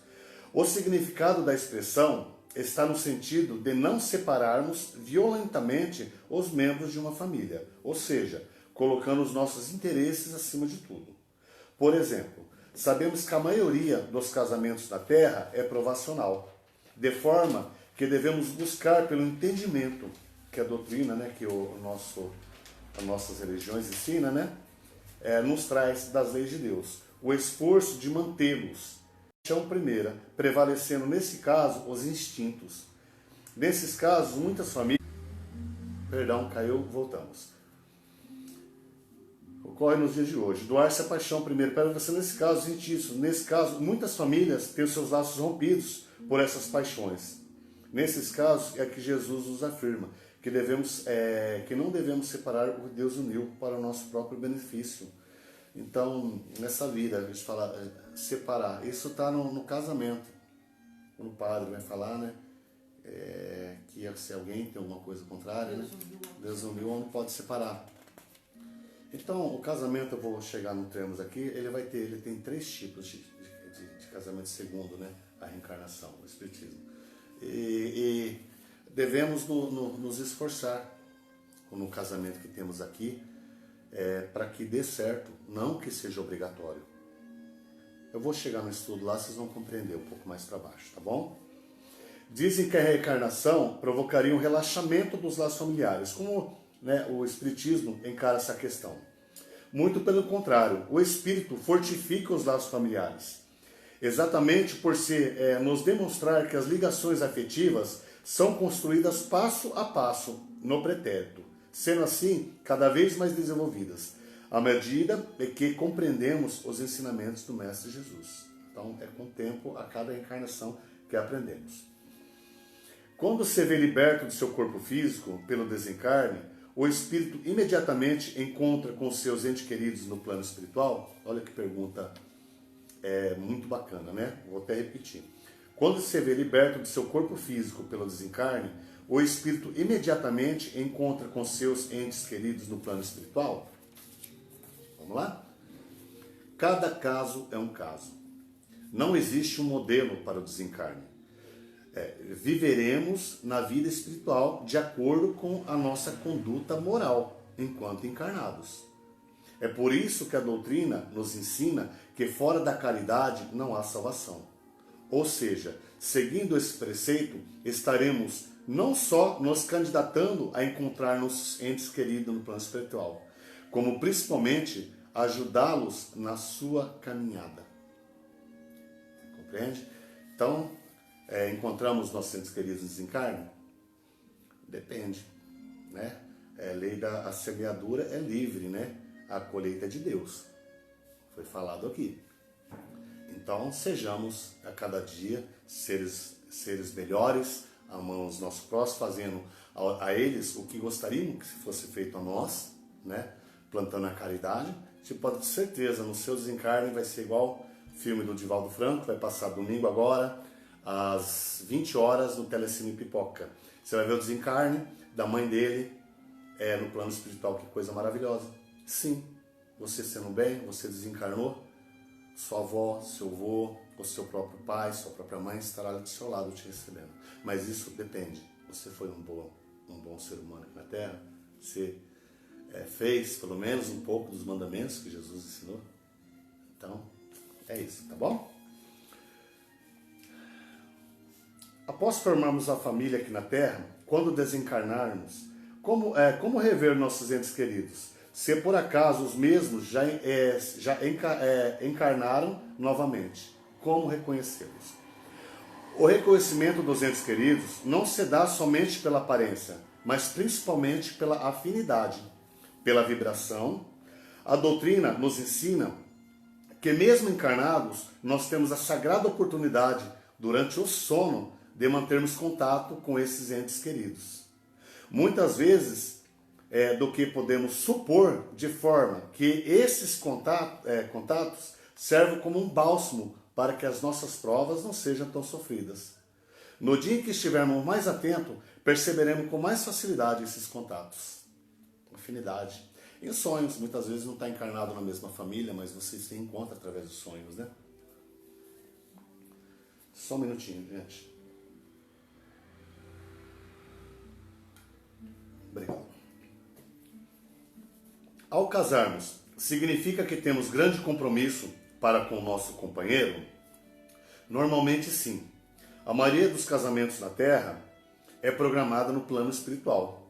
O significado da expressão está no sentido de não separarmos violentamente os membros de uma família, ou seja, colocando os nossos interesses acima de tudo. Por exemplo, sabemos que a maioria dos casamentos na Terra é provacional, de forma que devemos buscar pelo entendimento, que a doutrina, né, que as nossas religiões ensinam, né, nos traz das leis de Deus, o esforço de mantê-los. Primeira, prevalecendo nesse caso os instintos. Nesses casos, muitas famílias... Perdão, caiu, voltamos. Ocorre nos dias de hoje. Doar-se a paixão primeiro, prevalecendo nesse caso os instintos. Nesse caso, muitas famílias têm os seus laços rompidos por essas paixões. Nesses casos é que Jesus nos afirma que que não devemos separar o que Deus uniu para o nosso próprio benefício. Então, nessa vida, a gente fala separar. Isso está no casamento. Quando o padre vai falar, né? Que se alguém tem alguma coisa contrária, né? Deus uniu, não pode separar. Então, o casamento, eu vou chegar no termos aqui, ele tem 3 tipos de casamento segundo, né? A reencarnação, o Espiritismo. E devemos nos esforçar no casamento que temos aqui, para que dê certo, não que seja obrigatório. Eu vou chegar no estudo lá, vocês vão compreender um pouco mais para baixo, tá bom? Dizem que a reencarnação provocaria um relaxamento dos laços familiares. Como, né, o Espiritismo encara essa questão? Muito pelo contrário, o Espírito fortifica os laços familiares. Exatamente por nos demonstrar que as ligações afetivas são construídas passo a passo no pretérito, sendo assim cada vez mais desenvolvidas, à medida que compreendemos os ensinamentos do Mestre Jesus. Então é com o tempo, a cada encarnação, que aprendemos. Quando se vê liberto de seu corpo físico pelo desencarne, o espírito imediatamente encontra com seus entes queridos no plano espiritual. Olha que pergunta muito bacana, né? Vou até repetir. Quando se vê liberto de seu corpo físico pelo desencarne, o espírito imediatamente encontra com seus entes queridos no plano espiritual? Vamos lá? Cada caso é um caso. Não existe um modelo para o desencarne. Viveremos na vida espiritual de acordo com a nossa conduta moral enquanto encarnados. É por isso que a doutrina nos ensina que fora da caridade não há salvação. Ou seja, seguindo esse preceito, estaremos não só nos candidatando a encontrar nossos entes queridos no plano espiritual, como principalmente ajudá-los na sua caminhada. Compreende? Então, encontramos nossos entes queridos no desencarne? Depende, né? A lei da semeadura é livre, né? A colheita é de Deus. Foi falado aqui. Então, sejamos a cada dia seres melhores, amando os nossos próximos, fazendo a eles o que gostariam que fosse feito a nós, né? Plantando a caridade. Você pode ter certeza, no seu desencarne vai ser igual o filme do Divaldo Franco, vai passar domingo agora, às 20 horas, no Telecine Pipoca. Você vai ver o desencarne da mãe dele no plano espiritual, que coisa maravilhosa. Sim, você sendo bem, você desencarnou, sua avó, seu avô, o seu próprio pai, sua própria mãe estará do seu lado te recebendo. Mas isso depende. Você foi um bom ser humano aqui na Terra, você fez pelo menos um pouco dos mandamentos que Jesus ensinou. Então, é isso, tá bom? Após formarmos a família aqui na Terra, quando desencarnarmos, como rever nossos entes queridos? Se por acaso os mesmos já encarnaram novamente, como reconhecê-los? O reconhecimento dos entes queridos não se dá somente pela aparência, mas principalmente pela afinidade, pela vibração. A doutrina nos ensina que mesmo encarnados, nós temos a sagrada oportunidade, durante o sono, de mantermos contato com esses entes queridos. Muitas vezes, do que podemos supor, de forma que esses contatos servem como um bálsamo para que as nossas provas não sejam tão sofridas. No dia em que estivermos mais atentos, perceberemos com mais facilidade esses contatos. Afinidade. Em sonhos, muitas vezes não está encarnado na mesma família, mas você se encontra através dos sonhos, né? Só um minutinho, gente. Obrigado. Ao casarmos, significa que temos grande compromisso para com o nosso companheiro? Normalmente sim. A maioria dos casamentos na Terra é programada no plano espiritual.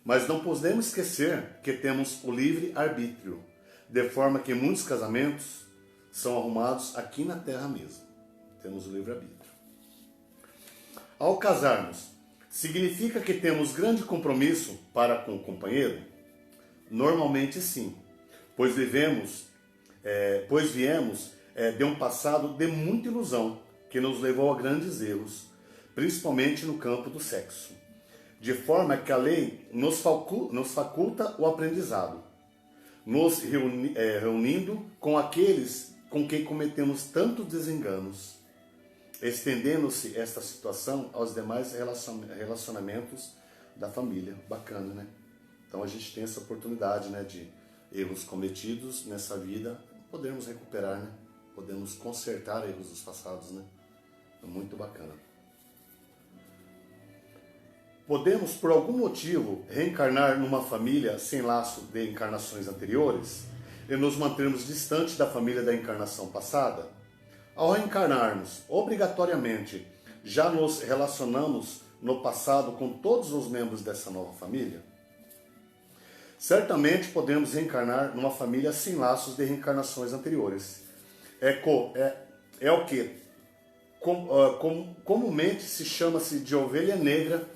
Mas não podemos esquecer que temos o livre-arbítrio, de forma que muitos casamentos são arrumados aqui na Terra mesmo. Temos o livre-arbítrio. Ao casarmos, significa que temos grande compromisso para com o companheiro? Normalmente sim, pois viemos de um passado de muita ilusão, que nos levou a grandes erros, principalmente no campo do sexo. De forma que a lei nos faculta o aprendizado, nos reunindo com aqueles com quem cometemos tantos desenganos, estendendo-se esta situação aos demais relacionamentos da família. Bacana, né? Então a gente tem essa oportunidade, né, de erros cometidos nessa vida, podemos recuperar, né? Podemos consertar erros dos passados, né? É muito bacana. Podemos, por algum motivo, reencarnar numa família sem laço de encarnações anteriores e nos mantermos distantes da família da encarnação passada? Ao reencarnarmos, obrigatoriamente, já nos relacionamos no passado com todos os membros dessa nova família? Certamente podemos reencarnar numa família sem laços de reencarnações anteriores. É o que comumente se chama-se de ovelha negra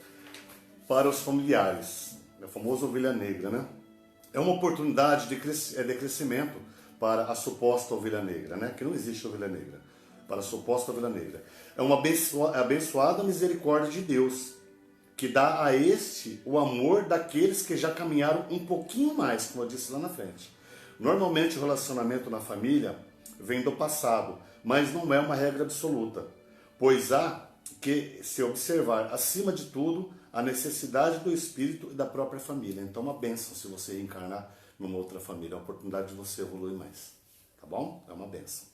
para os familiares. É a famosa ovelha negra, né? É uma oportunidade de crescimento para a suposta ovelha negra, né? Que não existe ovelha negra. Para a suposta ovelha negra. É uma abençoada misericórdia de Deus, que dá a este o amor daqueles que já caminharam um pouquinho mais, como eu disse lá na frente. Normalmente o relacionamento na família vem do passado, mas não é uma regra absoluta, pois há que se observar, acima de tudo, a necessidade do espírito e da própria família. Então é uma bênção se você reencarnar numa outra família, é uma oportunidade de você evoluir mais, tá bom? É uma bênção.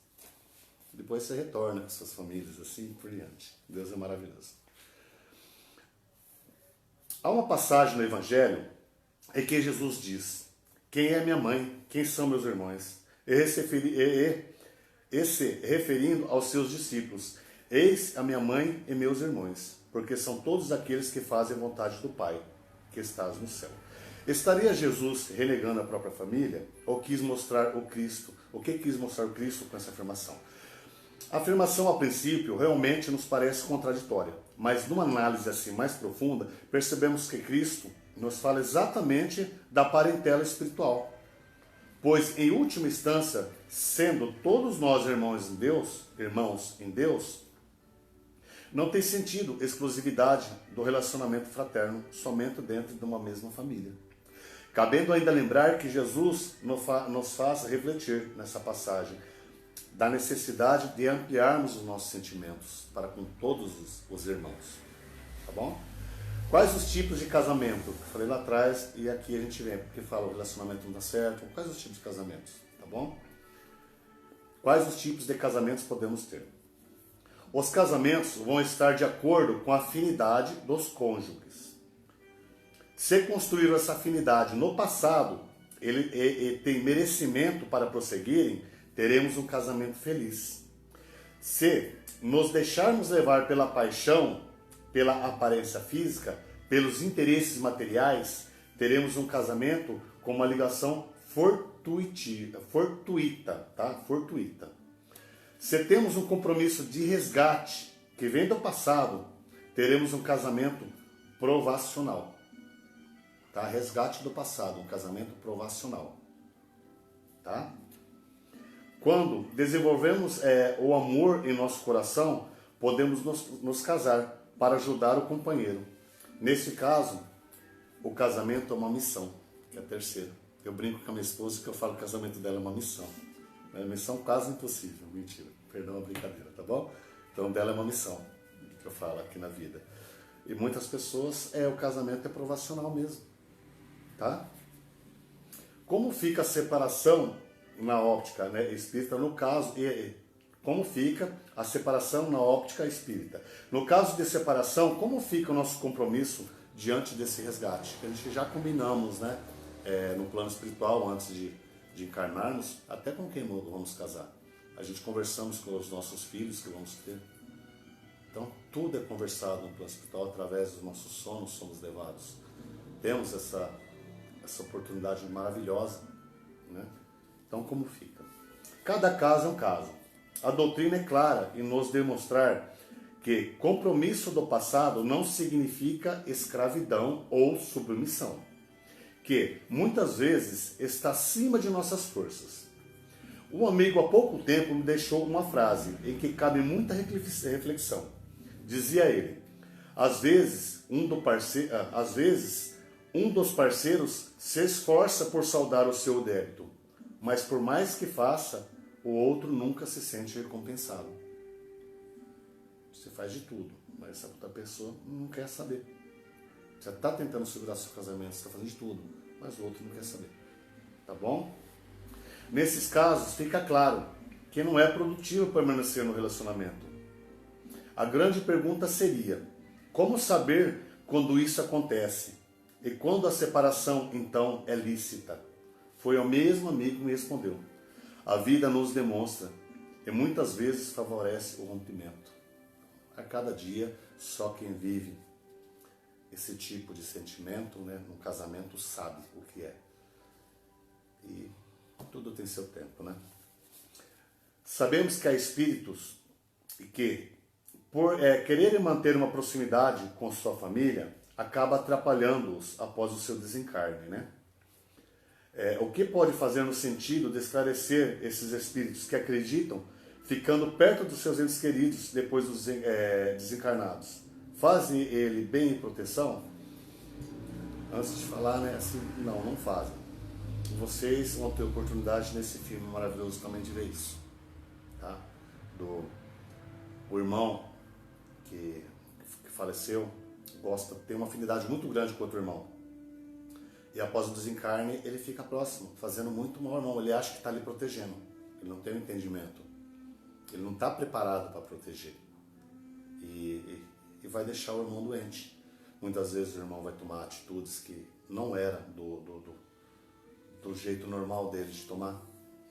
Depois você retorna com suas famílias, assim por diante. Deus é maravilhoso. Há uma passagem no Evangelho em que Jesus diz: quem é minha mãe? Quem são meus irmãos? Esse referindo aos seus discípulos: eis a minha mãe e meus irmãos, porque são todos aqueles que fazem a vontade do Pai, que estás no céu. Estaria Jesus renegando a própria família? Ou quis mostrar o Cristo? O que quis mostrar o Cristo com essa afirmação? A afirmação, a princípio, realmente nos parece contraditória, mas numa análise assim mais profunda, percebemos que Cristo nos fala exatamente da parentela espiritual. Pois, em última instância, sendo todos nós irmãos em Deus, Não tem sentido exclusividade do relacionamento fraterno somente dentro de uma mesma família. Cabendo ainda lembrar que Jesus nos faz refletir nessa passagem da necessidade de ampliarmos os nossos sentimentos para com todos os irmãos. Tá bom? Quais os tipos de casamento? Eu falei lá atrás e aqui a gente vem, porque fala o relacionamento não dá certo. Quais os tipos de casamentos? Tá bom? Quais os tipos de casamentos podemos ter? Os casamentos vão estar de acordo com a afinidade dos cônjuges. Se construíram essa afinidade no passado, ele tem merecimento para prosseguirem, teremos um casamento feliz. Se nos deixarmos levar pela paixão, pela aparência física, pelos interesses materiais, teremos um casamento com uma ligação fortuita, tá? Fortuita. Se temos um compromisso de resgate que vem do passado, teremos um casamento provacional. Tá? Resgate do passado, um casamento provacional. Tá? Quando desenvolvemos o amor em nosso coração, podemos nos casar para ajudar o companheiro. Nesse caso, o casamento é uma missão, que é a terceira. Eu brinco com a minha esposa que eu falo que o casamento dela é uma missão. É uma missão quase impossível, mentira, perdão a brincadeira, tá bom? Então dela é uma missão, que eu falo aqui na vida. E muitas pessoas, o casamento é provacional mesmo, tá? Como fica a separação na óptica, né, espírita, no caso, como fica a separação na óptica espírita? No caso de separação, como fica o nosso compromisso diante desse resgate? A gente já combinamos, né, no plano espiritual, antes de encarnarmos, até com quem vamos casar. A gente conversamos com os nossos filhos que vamos ter. Então, tudo é conversado no plano espiritual, através dos nossos sonhos somos levados. Temos essa oportunidade maravilhosa, né? Então, como fica? Cada caso é um caso. A doutrina é clara em nos demonstrar que compromisso do passado não significa escravidão ou submissão, que muitas vezes está acima de nossas forças. Um amigo há pouco tempo me deixou uma frase em que cabe muita reflexão. Dizia ele: às vezes um dos parceiros se esforça por saldar o seu débito, mas por mais que faça, o outro nunca se sente recompensado. Você faz de tudo, mas essa outra pessoa não quer saber. Você está tentando segurar seu casamento, você está fazendo de tudo, mas o outro não quer saber. Tá bom? Nesses casos, fica claro que não é produtivo permanecer no relacionamento. A grande pergunta seria: como saber quando isso acontece? E quando a separação, então, é lícita? Foi o mesmo amigo que me respondeu: a vida nos demonstra e muitas vezes favorece o rompimento. A cada dia, só quem vive esse tipo de sentimento, né, no casamento, sabe o que é. E tudo tem seu tempo, né? Sabemos que há espíritos que, por quererem manter uma proximidade com sua família, acaba atrapalhando-os após o seu desencarne, né? O que pode fazer no sentido de esclarecer esses espíritos que acreditam ficando perto dos seus entes queridos depois dos desencarnados? Fazem ele bem em proteção? Antes de falar, né, assim, não fazem. Vocês vão ter oportunidade nesse filme maravilhoso também de ver isso, tá? O irmão que faleceu tem uma afinidade muito grande com o outro irmão. E após o desencarne, ele fica próximo, fazendo muito mal ao irmão. Ele acha que está ali protegendo. Ele não tem um entendimento. Ele não está preparado para proteger. E vai deixar o irmão doente. Muitas vezes o irmão vai tomar atitudes que não era do jeito normal dele de tomar.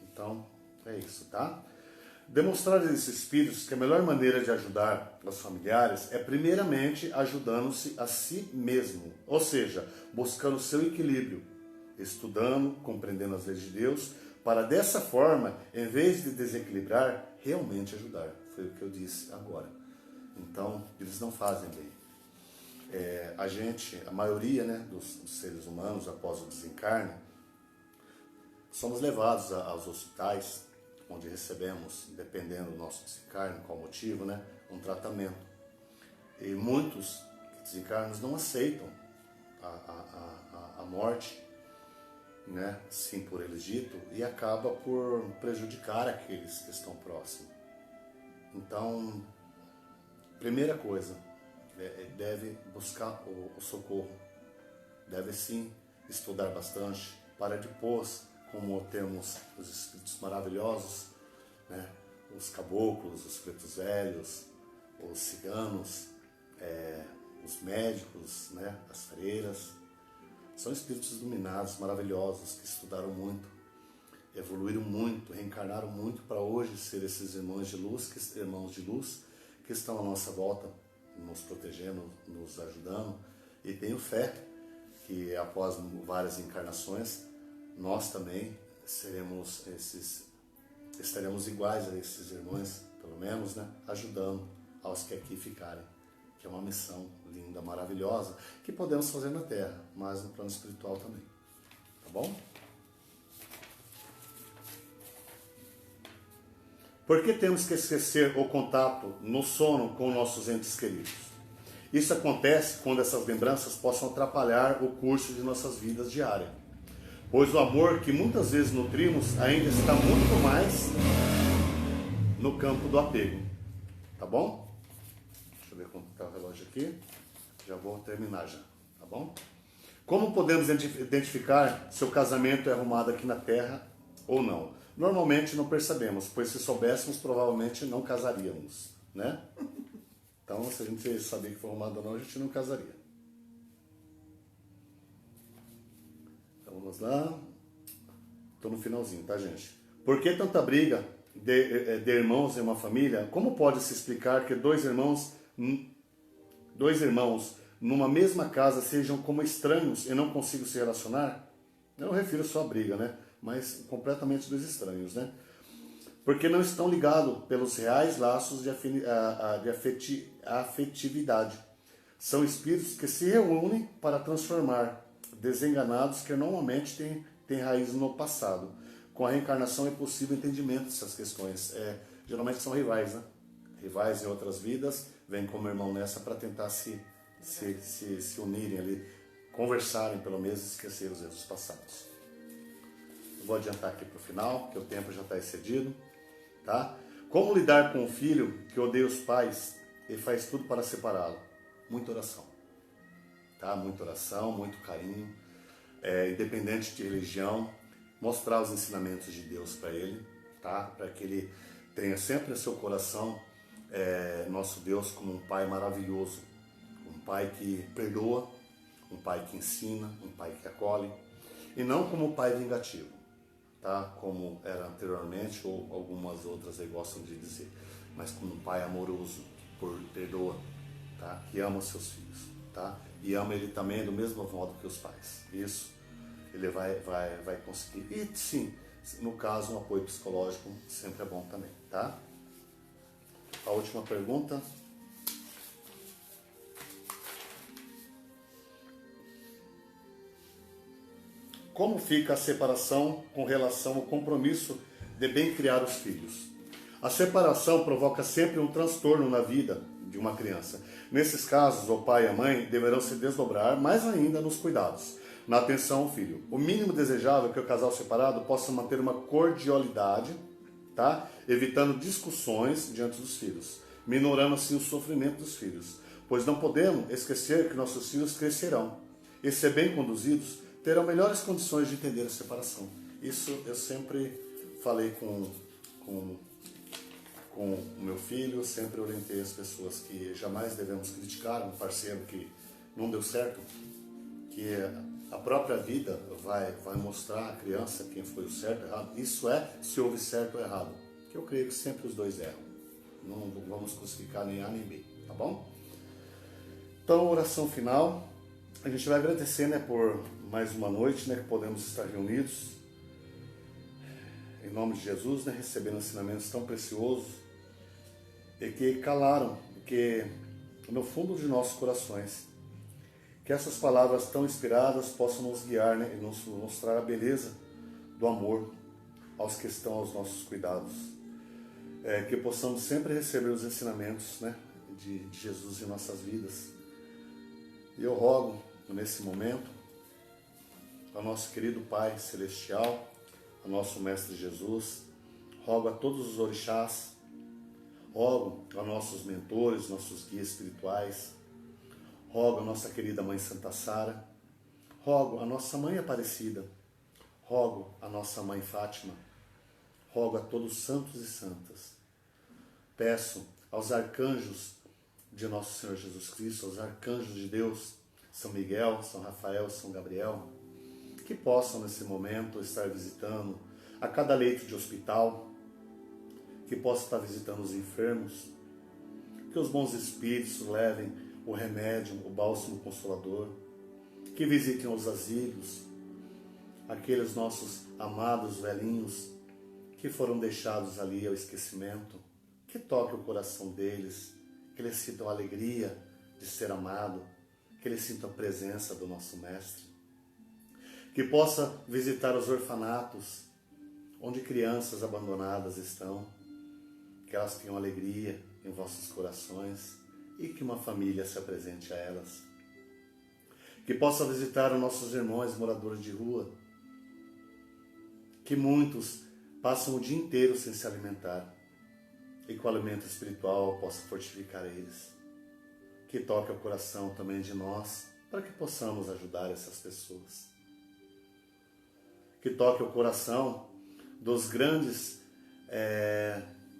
Então, é isso, tá? Demonstrar a esses espíritos que a melhor maneira de ajudar os familiares é primeiramente ajudando-se a si mesmo, ou seja, buscando o seu equilíbrio, estudando, compreendendo as leis de Deus, para dessa forma, em vez de desequilibrar, realmente ajudar. Foi o que eu disse agora. Então, eles não fazem bem. A maioria, né, dos seres humanos, após o desencarne, somos levados aos hospitais, onde recebemos, dependendo do nosso desencarne, qual motivo, né, um tratamento. E muitos que desencarnam não aceitam a morte, né, sim por eles dito, e acaba por prejudicar aqueles que estão próximos. Então, primeira coisa, deve buscar o socorro, deve sim estudar bastante, para depois, como temos os espíritos maravilhosos, né, os caboclos, os pretos velhos, os ciganos, os médicos, né, as freiras, são espíritos iluminados, maravilhosos, que estudaram muito, evoluíram muito, reencarnaram muito para hoje ser esses irmãos de luz, que estão à nossa volta, nos protegendo, nos ajudando. E tenho fé que após várias encarnações, nós também estaremos iguais a esses irmãos, pelo menos, né, ajudando aos que aqui ficarem, que é uma missão linda, maravilhosa, que podemos fazer na Terra, mas no plano espiritual também. Tá bom? Por que temos que esquecer o contato no sono com nossos entes queridos? Isso acontece quando essas lembranças possam atrapalhar o curso de nossas vidas diárias, pois o amor que muitas vezes nutrimos ainda está muito mais no campo do apego. Tá bom? Deixa eu ver como está o relógio aqui. Já vou terminar já, tá bom? Como podemos identificar se o casamento é arrumado aqui na Terra ou não? Normalmente não percebemos, pois se soubéssemos, provavelmente não casaríamos, né? Então, se a gente sabia que foi arrumado ou não, a gente não casaria. Então, vamos lá. Estou no finalzinho, tá, gente? Por que tanta briga de irmãos em uma família? Como pode se explicar que dois irmãos numa mesma casa sejam como estranhos e não consigam se relacionar? Eu não refiro só a briga, né? Mas completamente dos estranhos, né? Porque não estão ligados pelos reais laços de afetividade. São espíritos que se reúnem para transformar desenganados que normalmente têm raiz no passado. Com a reencarnação é possível o entendimento dessas questões. Geralmente são rivais, né? Rivais em outras vidas, vêm como irmão nessa para tentar se unirem ali, conversarem pelo menos e esquecer os erros passados. Vou adiantar aqui para o final, porque o tempo já está excedido. Tá? Como lidar com um filho que odeia os pais e faz tudo para separá-lo? Muita oração. Tá? Muita oração, muito carinho. Independente de religião, mostrar os ensinamentos de Deus para ele, tá? Para que ele tenha sempre no seu coração nosso Deus como um pai maravilhoso. Um pai que perdoa, um pai que ensina, um pai que acolhe. E não como um pai vingativo. Tá? Como era anteriormente, ou algumas outras aí gostam de dizer, mas como um pai amoroso, que perdoa, tá? Que ama os seus filhos, tá? E ama ele também do mesmo modo que os pais. Isso ele vai conseguir. E sim, no caso, um apoio psicológico sempre é bom também, tá? A última pergunta. Como fica a separação com relação ao compromisso de bem criar os filhos? A separação provoca sempre um transtorno na vida de uma criança. Nesses casos, o pai e a mãe deverão se desdobrar mais ainda nos cuidados, na atenção ao filho. O mínimo desejável é que o casal separado possa manter uma cordialidade, tá? Evitando discussões diante dos filhos, minorando assim o sofrimento dos filhos, pois não podemos esquecer que nossos filhos crescerão e, se bem conduzidos, terão melhores condições de entender a separação. Isso eu sempre falei com o meu filho, sempre orientei as pessoas que jamais devemos criticar um parceiro que não deu certo, que a própria vida vai mostrar à criança quem foi o certo e o errado. Isso se houve certo ou errado, que eu creio que sempre os dois erram. Não vamos crucificar nem A nem B, tá bom? Então, oração final. A gente vai agradecer, né, por mais uma noite, né, que podemos estar reunidos em nome de Jesus, né, recebendo ensinamentos tão preciosos e que calaram, que no fundo de nossos corações, que essas palavras tão inspiradas possam nos guiar, né, e nos mostrar a beleza do amor aos que estão aos nossos cuidados, que possamos sempre receber os ensinamentos, né, de Jesus em nossas vidas. E eu rogo, nesse momento, ao nosso querido Pai Celestial, ao nosso Mestre Jesus, rogo a todos os orixás, rogo a nossos mentores, nossos guias espirituais, rogo a nossa querida Mãe Santa Sara, rogo a nossa Mãe Aparecida, rogo a nossa Mãe Fátima, rogo a todos os santos e santas. Peço aos arcanjos de nosso Senhor Jesus Cristo, aos arcanjos de Deus, São Miguel, São Rafael, São Gabriel, que possam nesse momento estar visitando a cada leito de hospital, que possam estar visitando os enfermos, que os bons espíritos levem o remédio, o bálsamo consolador, que visitem os asilos, aqueles nossos amados velhinhos que foram deixados ali ao esquecimento, que toque o coração deles, que eles sintam a alegria de ser amado, que eles sintam a presença do nosso Mestre, que possa visitar os orfanatos, onde crianças abandonadas estão, que elas tenham alegria em vossos corações e que uma família se apresente a elas. Que possa visitar os nossos irmãos moradores de rua, que muitos passam o dia inteiro sem se alimentar, e que o alimento espiritual possa fortificar eles. Que toque o coração também de nós, para que possamos ajudar essas pessoas. Que toque o coração dos grandes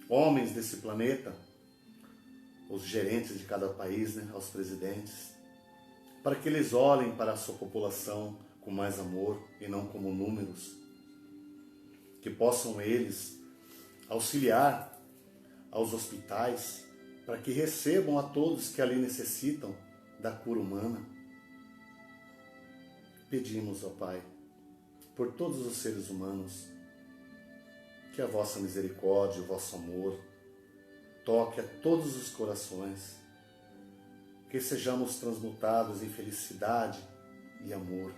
homens desse planeta, os gerentes de cada país, né, aos presidentes, para que eles olhem para a sua população com mais amor e não como números. Que possam eles auxiliar aos hospitais para que recebam a todos que ali necessitam da cura humana. Pedimos, ó Pai, por todos os seres humanos, que a vossa misericórdia, o vosso amor, toque a todos os corações, que sejamos transmutados em felicidade e amor,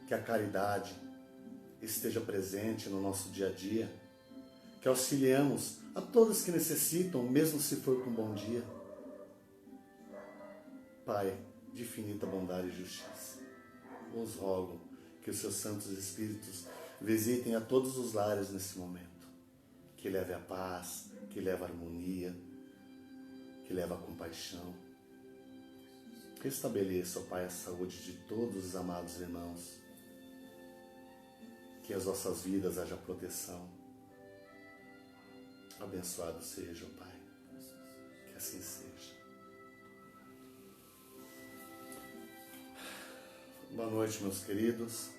que a caridade esteja presente no nosso dia a dia, que auxiliemos a todos que necessitam, mesmo se for com bom dia. Pai de infinita bondade e justiça, vos rogo que os seus santos espíritos visitem a todos os lares nesse momento, que leve a paz, que leve a harmonia, que leve a compaixão. Restabeleça, ó Pai, a saúde de todos os amados irmãos, que as nossas vidas haja proteção. Abençoado seja, ó Pai, que assim seja. Boa noite, meus queridos.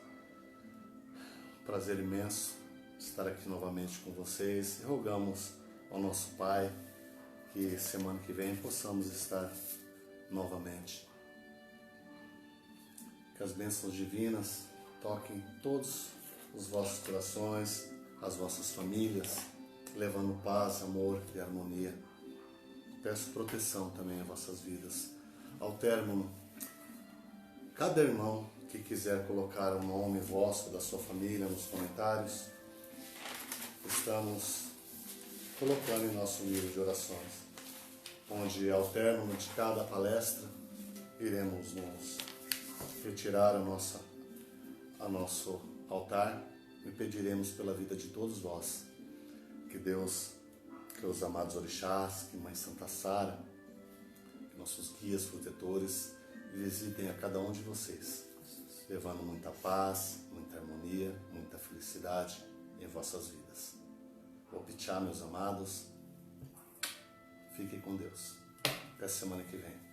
Prazer imenso estar aqui novamente com vocês. E rogamos ao nosso Pai que semana que vem possamos estar novamente. Que as bênçãos divinas toquem todos os vossos corações, as vossas famílias, levando paz, amor e harmonia. Peço proteção também às vossas vidas. Ao término, cada irmão que quiser colocar o nome vosso, da sua família, nos comentários, estamos colocando em nosso livro de orações, onde ao término de cada palestra, iremos nos retirar a nosso altar e pediremos pela vida de todos vós. Que Deus, que os amados orixás, que Mãe Santa Sara, que nossos guias protetores visitem a cada um de vocês, levando muita paz, muita harmonia, muita felicidade em vossas vidas. Vou pichar, meus amados. Fiquem com Deus. Até semana que vem.